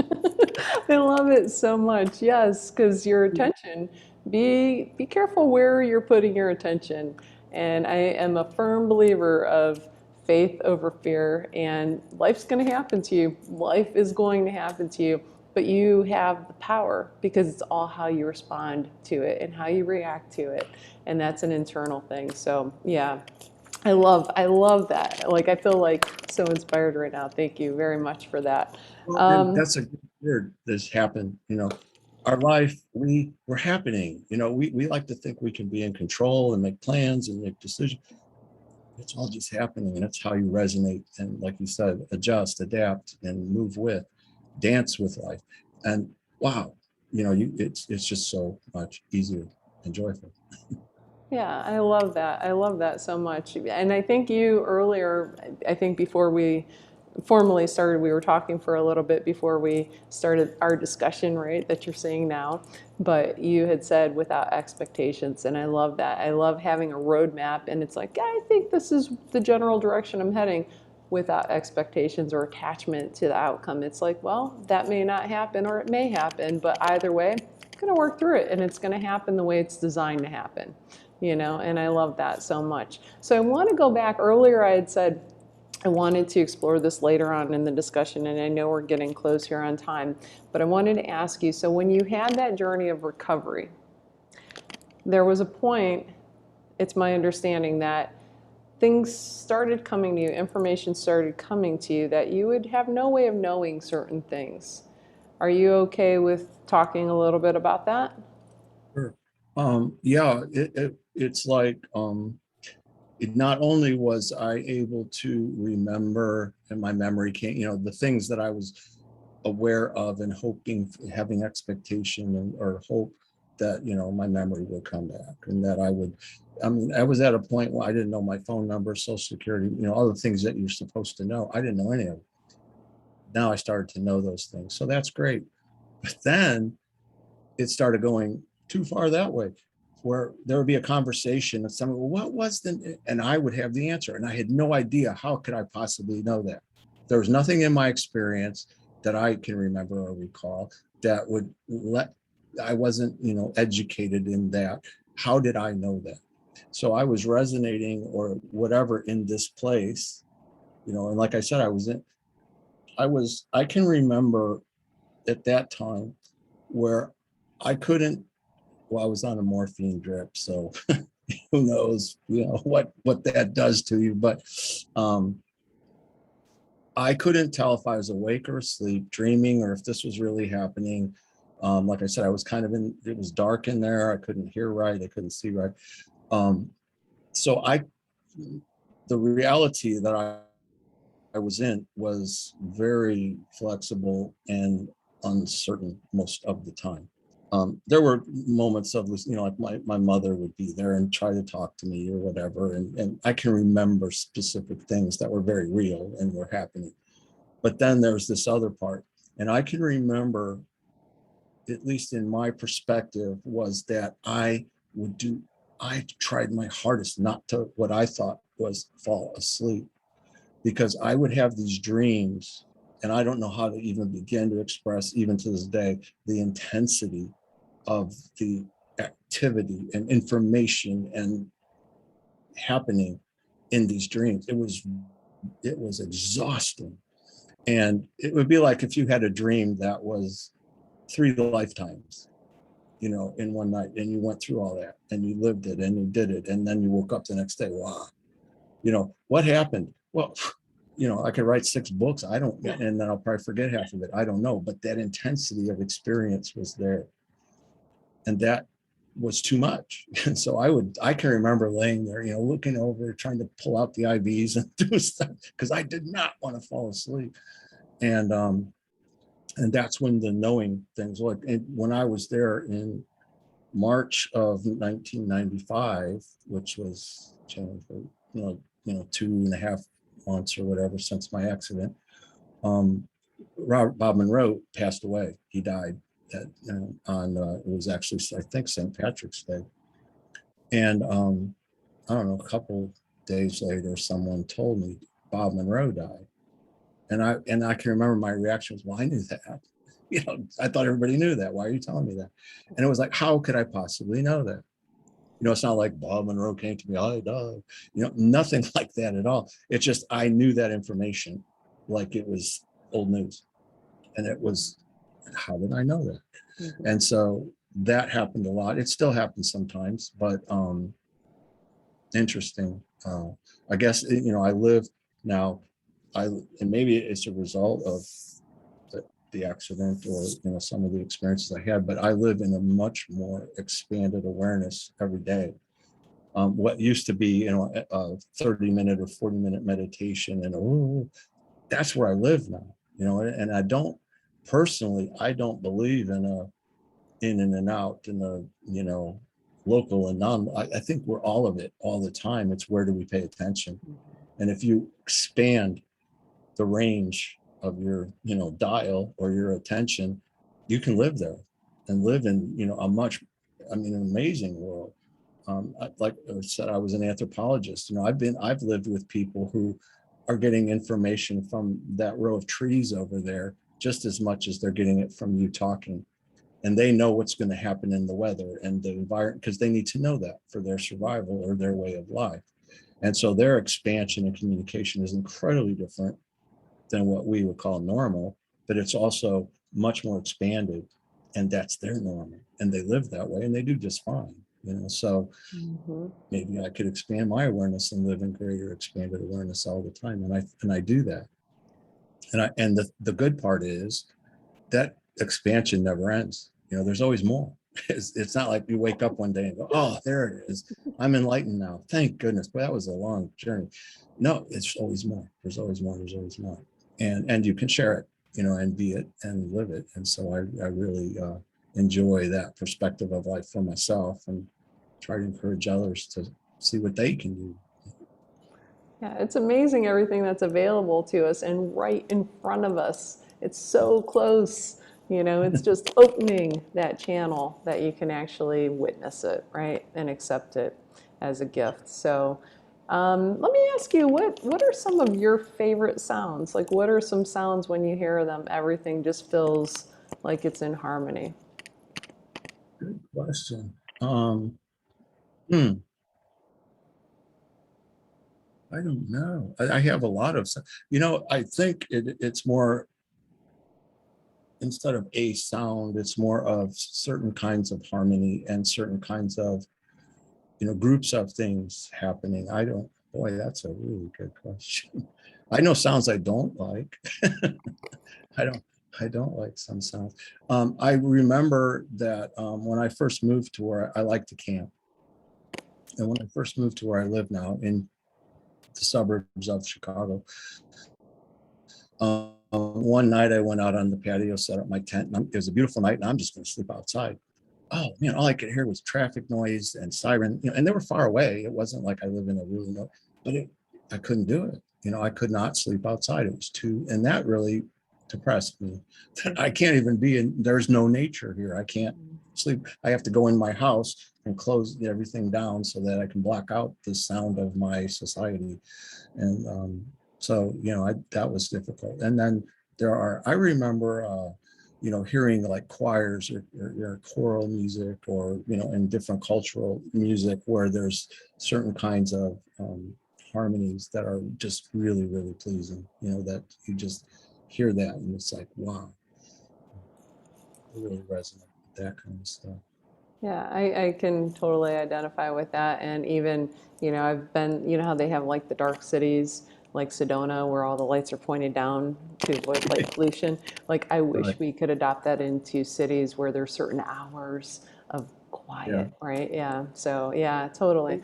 I love it so much. Yes, because your attention, be careful where you're putting your attention. And I am a firm believer of faith over fear, and life's going to happen to you. Life is going to happen to you, but you have the power, because it's all how you respond to it and how you react to it. And that's an internal thing. So, yeah. I love that. Like, I feel like so inspired right now. Thank you very much for that. Well, and that's a good word. This happened, you know, our life, we're happening, you know, we like to think we can be in control and make plans and make decisions. It's all just happening, and it's how you resonate. And like you said, adjust, adapt, and move with, dance with life. And wow, you know, it's just so much easier and joyful. Yeah, I love that. I love that so much. And I think you earlier, I think before we formally started, we were talking for a little bit before we started our discussion, right, that you're seeing now. But you had said without expectations, and I love that. I love having a roadmap, and it's like, yeah, I think this is the general direction I'm heading, without expectations or attachment to the outcome. It's like, well, that may not happen or it may happen, but either way, I'm going to work through it, and it's going to happen the way it's designed to happen. You know, and I love that so much. So I want to go back. Earlier I had said I wanted to explore this later on in the discussion, and I know we're getting close here on time, but I wanted to ask you, so when you had that journey of recovery, there was a point, it's my understanding, that things started coming to you, information started coming to you that you would have no way of knowing certain things. Are you okay with talking a little bit about that? Sure. Yeah, it's like it not only was I able to remember, and my memory came, the things that I was aware of and hoping, having expectation or hope that, my memory would come back and that I was at a point where I didn't know my phone number, social security, all the things that you're supposed to know. I didn't know any of it. Now I started to know those things. So that's great. But then it started going too far that way, where there would be a conversation and someone, well, what was the, and I would have the answer. And I had no idea, how could I possibly know that? There was nothing in my experience that I can remember or recall that would I wasn't, educated in that. How did I know that? So I was resonating or whatever in this place, and like I said, I can remember at that time where I couldn't, well, I was on a morphine drip, so who knows, what that does to you. But I couldn't tell if I was awake or asleep, dreaming, or if this was really happening. Like I said, I was kind of it was dark in there. I couldn't hear right. I couldn't see right. So the reality that I was in was very flexible and uncertain most of the time. There were moments of, like my mother would be there and try to talk to me or whatever. And I can remember specific things that were very real and were happening. But then there's this other part. And I can remember, at least in my perspective, was that I tried my hardest not to, what I thought was, fall asleep, because I would have these dreams, and I don't know how to even begin to express, even to this day, the intensity of the activity and information and happening in these dreams. It was exhausting. And it would be like if you had a dream that was 3 lifetimes, in one night, and you went through all that and you lived it and you did it. And then you woke up the next day. Wow. What happened? Well, I could write 6 books. I don't, and then I'll probably forget half of it. I don't know. But that intensity of experience was there. And that was too much. And so I can remember laying there, looking over, trying to pull out the IVs and do stuff, because I did not want to fall asleep. And that's when the knowing things, like, and when I was there in March of 1995, which was 2.5 months or whatever since my accident, Bob Monroe passed away. He died on it was actually, I think, St. Patrick's Day. And I don't know, a couple days later, someone told me Bob Monroe died. And I can remember my reaction was, well, I knew that. I thought everybody knew that. Why are you telling me that? And it was like, how could I possibly know that? It's not like Bob Monroe came to me, I died. Nothing like that at all. It's just, I knew that information like it was old news. And it was, how did I know that? Mm-hmm. And so that happened a lot. It still happens sometimes, but interesting. I guess, I live now, and maybe it's a result of the accident or some of the experiences I had, but I live in a much more expanded awareness every day. What used to be a 30-minute or 40-minute meditation, and that's where I live now. And I don't believe in a in and out, in a local and non. I think we're all of it all the time. It's where do we pay attention? And if you expand the range of your dial or your attention, you can live there and live in an amazing world. Like I said, I was an anthropologist. I've lived with people who are getting information from that row of trees over there just as much as they're getting it from you talking. And they know what's going to happen in the weather and the environment, because they need to know that for their survival or their way of life. And so their expansion and communication is incredibly different than what we would call normal, but it's also much more expanded, and that's their normal, and they live that way and they do just fine. So Mm-hmm. maybe I could expand my awareness and live in greater expanded awareness all the time. And I do that. And the good part is that expansion never ends. There's always more. It's not like you wake up one day and go, oh, there it is. I'm enlightened now. Thank goodness. But that was a long journey. No, it's always more. There's always more. There's always more. And you can share it, and be it and live it. And so I really enjoy that perspective of life for myself and try to encourage others to see what they can do. Yeah, it's amazing everything that's available to us and right in front of us. It's so close. It's just opening that channel that you can actually witness it, right? And accept it as a gift. So let me ask you, what are some of your favorite sounds? Like, what are some sounds when you hear them, everything just feels like it's in harmony? Good question. Hmm, I don't know. I have a lot of, I think it's more, instead of a sound, it's more of certain kinds of harmony and certain kinds of, groups of things happening. Boy, that's a really good question. I know sounds I don't like. I don't, I don't like some sounds. I remember that when I first moved to where I like to camp, and when I first moved to where I live now in the suburbs of Chicago, one night I went out on the patio, set up my tent, and it was a beautiful night, and I'm just going to sleep outside. Oh man, all I could hear was traffic noise and siren, and they were far away. It wasn't like I live in a really no, but I couldn't do it. I could not sleep outside. It was too, and that really depressed me. I can't even be in. There's no nature here. I can't sleep. I have to go in my house and close everything down so that I can block out the sound of my society. And so that was difficult. And then I remember hearing like choirs or choral music, or in different cultural music where there's certain kinds of harmonies that are just really, really pleasing, that you just hear that and it's like, wow, I really resonate with that kind of stuff. Yeah, I can totally identify with that. And even, I've been, how they have like the dark cities, like Sedona, where all the lights are pointed down to avoid light pollution. Like, I Right. wish we could adopt that into cities where there's certain hours of Yeah. quiet, right? Yeah. So, yeah, totally.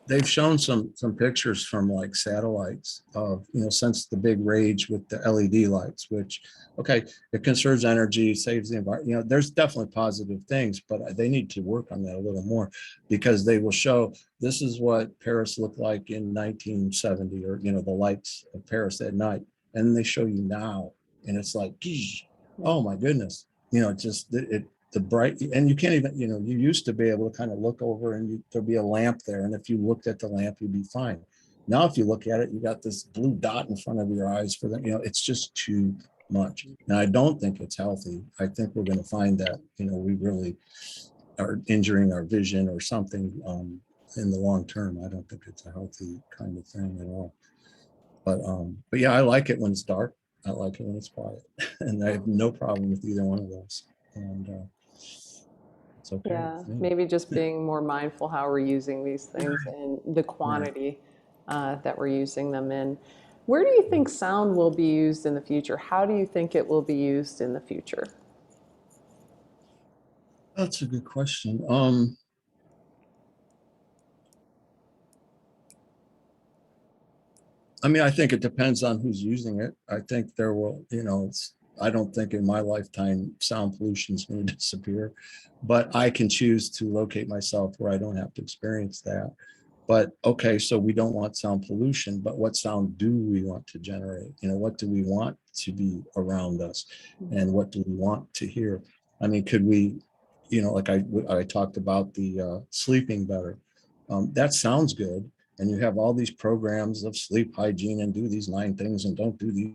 They've shown some pictures from like satellites of, since the big rage with the LED lights, which, okay, it conserves energy, saves the environment. There's definitely positive things, but they need to work on that a little more, because they will show this is what Paris looked like in 1970, or, the lights of Paris at night. And they show you now, and it's like, geez, oh my goodness, just the bright, and you can't even, you used to be able to kind of look over and there'll be a lamp there, and if you looked at the lamp you'd be fine. Now if you look at it, you got this blue dot in front of your eyes for them. It's just too much. Now I don't think it's healthy. I think we're going to find that we really are injuring our vision or something in the long term. I don't think it's a healthy kind of thing at all. But yeah, I like it when it's dark. I like it when it's quiet. And I have no problem with either one of those. And it's okay Yeah, with me. maybe just being more mindful how we're using these things and the Right. quantity that we're using them in. Where do you think sound will be used in the future? How do you think it will be used in the future? That's a good question. I mean, I think it depends on who's using it. I think there will, I don't think in my lifetime sound pollution is going to disappear, but I can choose to locate myself where I don't have to experience that. But okay, so we don't want sound pollution, but what sound do we want to generate? What do we want to be around us, and what do we want to hear? I mean, could we, like I talked about the sleeping better. That sounds good, and you have all these programs of sleep hygiene and do these 9 things and don't do these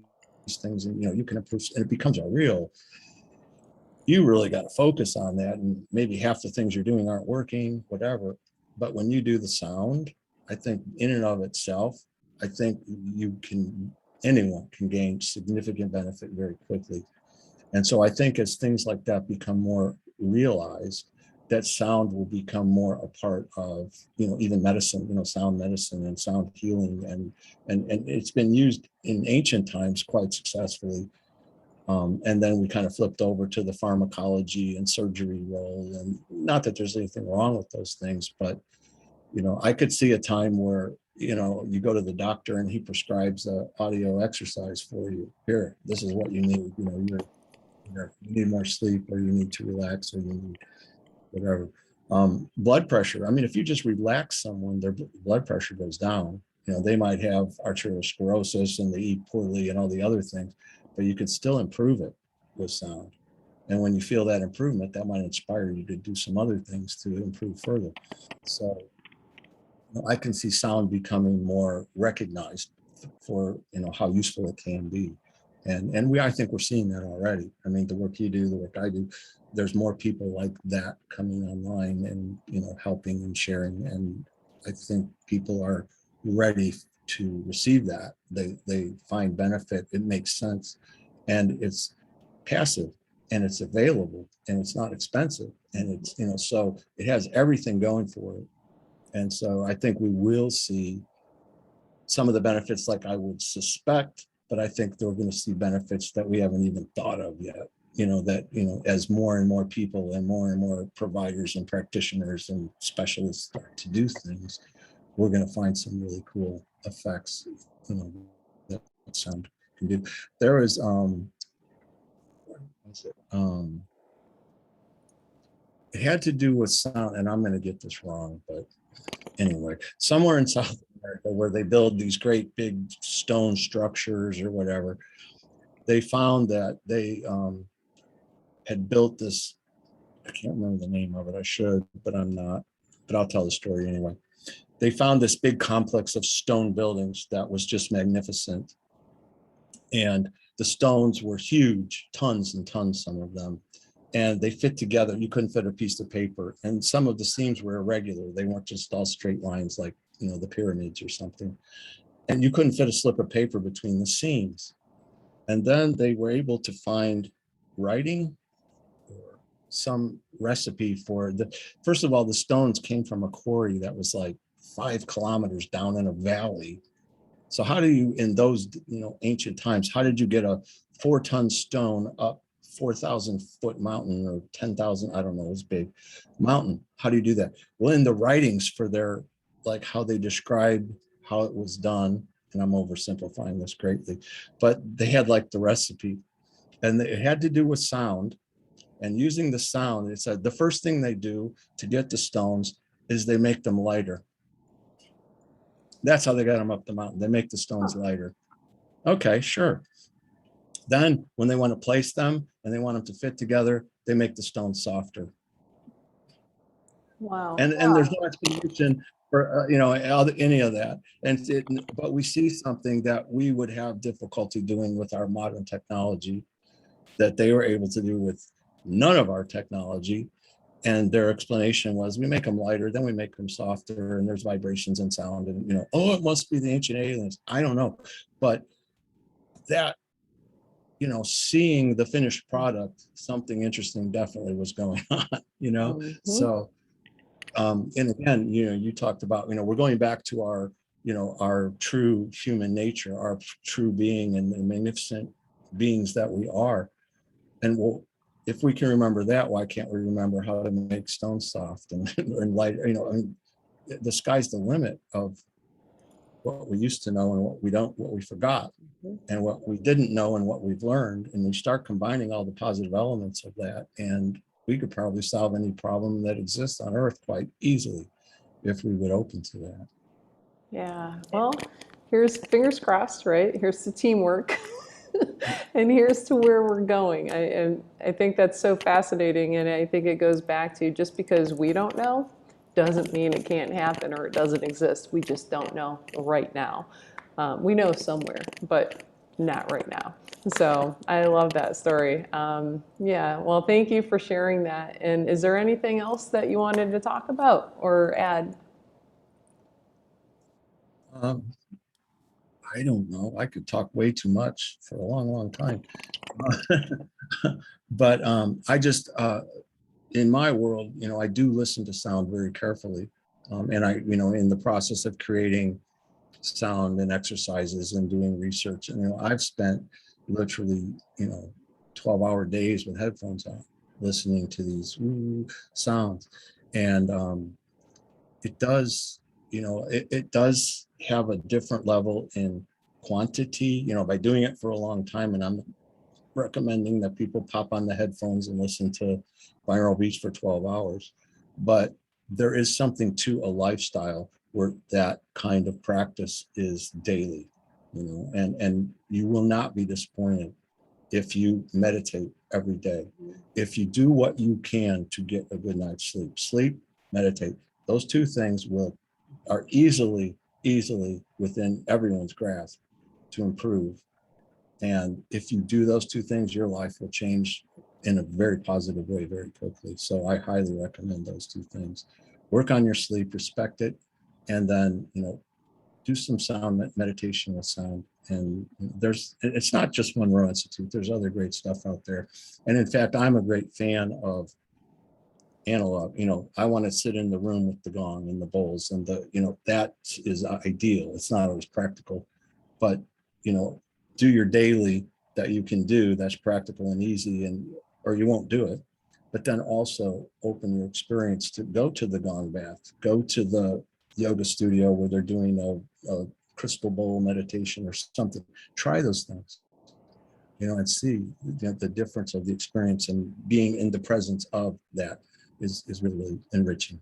things, and you can improve, and it becomes a real, you really got to focus on that, and maybe half the things you're doing aren't working, whatever. But when you do the sound, I think in and of itself, I think anyone can gain significant benefit very quickly. And so I think as things like that become more realized, that sound will become more a part of, even medicine, sound medicine and sound healing. And it's been used in ancient times quite successfully. And then we kind of flipped over to the pharmacology and surgery role. And not that there's anything wrong with those things, but, I could see a time where, you go to the doctor and he prescribes a audio exercise for you. Here, this is what you need. You need more sleep, or you need to relax, or you need whatever. Blood pressure. I mean, if you just relax someone, their blood pressure goes down. They might have arteriosclerosis and they eat poorly and all the other things, but you could still improve it with sound. And when you feel that improvement, that might inspire you to do some other things to improve further. So I can see sound becoming more recognized for, how useful it can be. And I think we're seeing that already. I mean, the work you do, the work I do, there's more people like that coming online and, helping and sharing. And I think people are ready to receive that. They find benefit. It makes sense. And it's passive and it's available and it's not expensive. And it's, so it has everything going for it. And so I think we will see some of the benefits like I would suspect, but I think they're going to see benefits that we haven't even thought of yet. As more and more people and more providers and practitioners and specialists start to do things, we're going to find some really cool effects, that sound can do. There was, it had to do with sound, and I'm going to get this wrong, but anyway, somewhere in South America where they build these great big stone structures or whatever, they found that they had built this, I can't remember the name of it, I should, but I'm not, but I'll tell the story anyway. They found this big complex of stone buildings that was just magnificent. And the stones were huge, tons and tons, some of them. And they fit together. You couldn't fit a piece of paper. And some of the seams were irregular. They weren't just all straight lines like, the pyramids or something. And you couldn't fit a slip of paper between the seams. And then they were able to find writing or some recipe for first of all, the stones came from a quarry that was like 5 kilometers down in a valley. So how do you, in those, ancient times, how did you get a 4-ton stone up 4,000-foot mountain or 10,000, I don't know, it's big mountain? How do you do that? Well, in the writings for their, like how they described how it was done, and I'm oversimplifying this greatly, but they had like the recipe, and it had to do with sound. And using the sound, it said the first thing they do to get the stones is they make them lighter. That's how they got them up the mountain. They make the stones lighter. Okay, sure. Then when they want to place them and they want them to fit together, they make the stones softer. Wow. And there's no explanation for, any of that. But we see something that we would have difficulty doing with our modern technology that they were able to do with none of our technology. And their explanation was, we make them lighter, then we make them softer, and there's vibrations and sound, and it must be the ancient aliens. I don't know, but that, seeing the finished product, something interesting definitely was going on. Mm-hmm. So, and again, you talked about, we're going back to our true human nature, our true being, and the magnificent beings that we are, and if we can remember that, why can't we remember how to make stone soft and light? The sky's the limit of what we used to know and what we forgot, and what we didn't know and what we've learned. And we start combining all the positive elements of that, and we could probably solve any problem that exists on Earth quite easily if we would open to that. Yeah. Well, here's fingers crossed, right? Here's the teamwork. And here's to where we're going. I think that's so fascinating, and I think it goes back to, just because we don't know doesn't mean it can't happen or it doesn't exist. We just don't know right now. We know somewhere, but not right now. So I love that story. Yeah, well, thank you for sharing that. And is there anything else that you wanted to talk about or add? I don't know. I could talk way too much for a long, long time. But I just, in my world, I do listen to sound very carefully. And I, in the process of creating sound and exercises and doing research, and I've spent literally, 12-hour days with headphones on, listening to these sounds. And it does, it does have a different level in quantity, by doing it for a long time. And I'm recommending that people pop on the headphones and listen to binaural beats for 12 hours. But there is something to a lifestyle where that kind of practice is daily, and you will not be disappointed if you meditate every day. If you do what you can to get a good night's sleep, meditate. Those two things are easily within everyone's grasp to improve. And if you do those two things, your life will change in a very positive way very quickly. So I highly recommend those two things. Work on your sleep, respect it, and then, do some sound meditation with sound. And it's not just Monroe Institute. There's other great stuff out there. And in fact, I'm a great fan of analog. I want to sit in the room with the gong and the bowls, and that is ideal. It's not always practical, but do your daily that you can do that's practical and easy, or you won't do it. But then also open your experience to go to the gong bath, go to the yoga studio where they're doing a crystal bowl meditation or something. Try those things, and see the difference of the experience, and being in the presence of that is really enriching.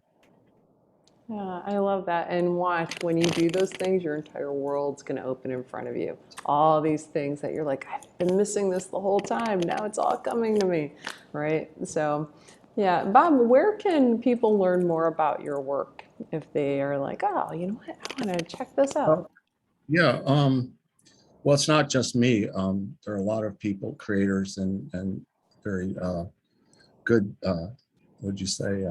Yeah, I love that. And watch, when you do those things, your entire world's going to open in front of you. All these things that you're like, I've been missing this the whole time. Now it's all coming to me, right? So, yeah. Bob, where can people learn more about your work if they are like, oh, you know what? I want to check this out. Yeah. Well, it's not just me. There are a lot of people, creators, and very good, would you say,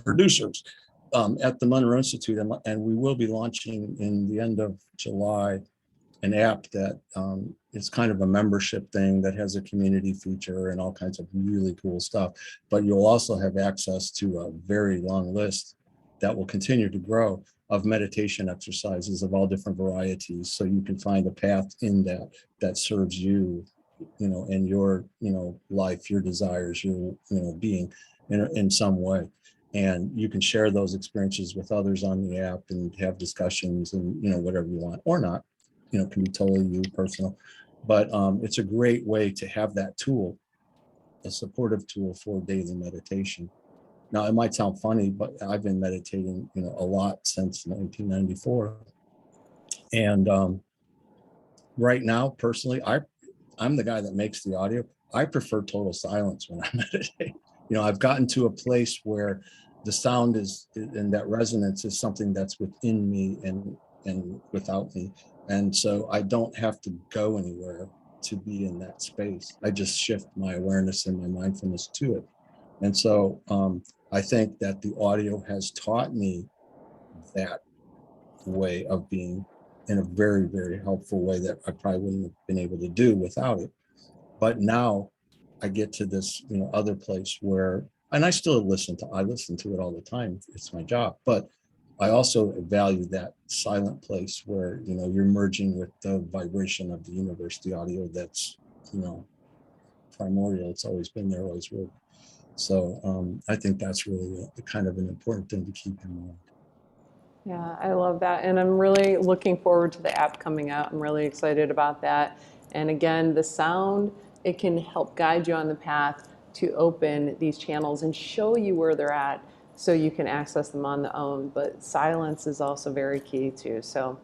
producers at the Monroe Institute. And we will be launching in the end of July an app that is kind of a membership thing that has a community feature and all kinds of really cool stuff. But you'll also have access to a very long list that will continue to grow of meditation exercises of all different varieties. So you can find a path in that serves you, in your, life, your desires, your, being in some way. And you can share those experiences with others on the app and have discussions and, whatever you want or not, can be totally you personal. But it's a great way to have that tool, a supportive tool for daily meditation. Now, it might sound funny, but I've been meditating, a lot since 1994. And right now, personally, I'm the guy that makes the audio. I prefer total silence when I meditate. I've gotten to a place where the sound is, and that resonance is something that's within me and without me. And so I don't have to go anywhere to be in that space. I just shift my awareness and my mindfulness to it. And so I think that the audio has taught me that way of being in a very, very helpful way that I probably wouldn't have been able to do without it. But now I get to this, other place where, and I listen to it all the time. It's my job, but I also value that silent place where, you're merging with the vibration of the universe, the audio that's, primordial. It's always been there, always will. So I think that's really a kind of an important thing to keep in mind. Yeah, I love that. And I'm really looking forward to the app coming out. I'm really excited about that. And again, the sound, it can help guide you on the path to open these channels and show you where they're at so you can access them on the own. But silence is also very key too. So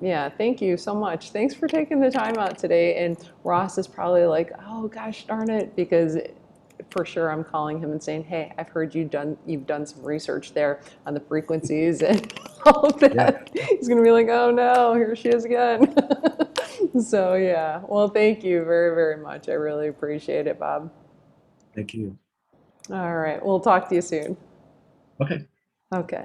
yeah, thank you so much. Thanks for taking the time out today. And Ross is probably like, oh gosh darn it, because for sure I'm calling him and saying, hey, I've heard you've done some research there on the frequencies and all of that. Yeah. He's gonna be like, oh no, here she is again. So yeah, well, thank you very, very much. I really appreciate it, Bob. Thank you. All right, we'll talk to you soon. Okay. Okay.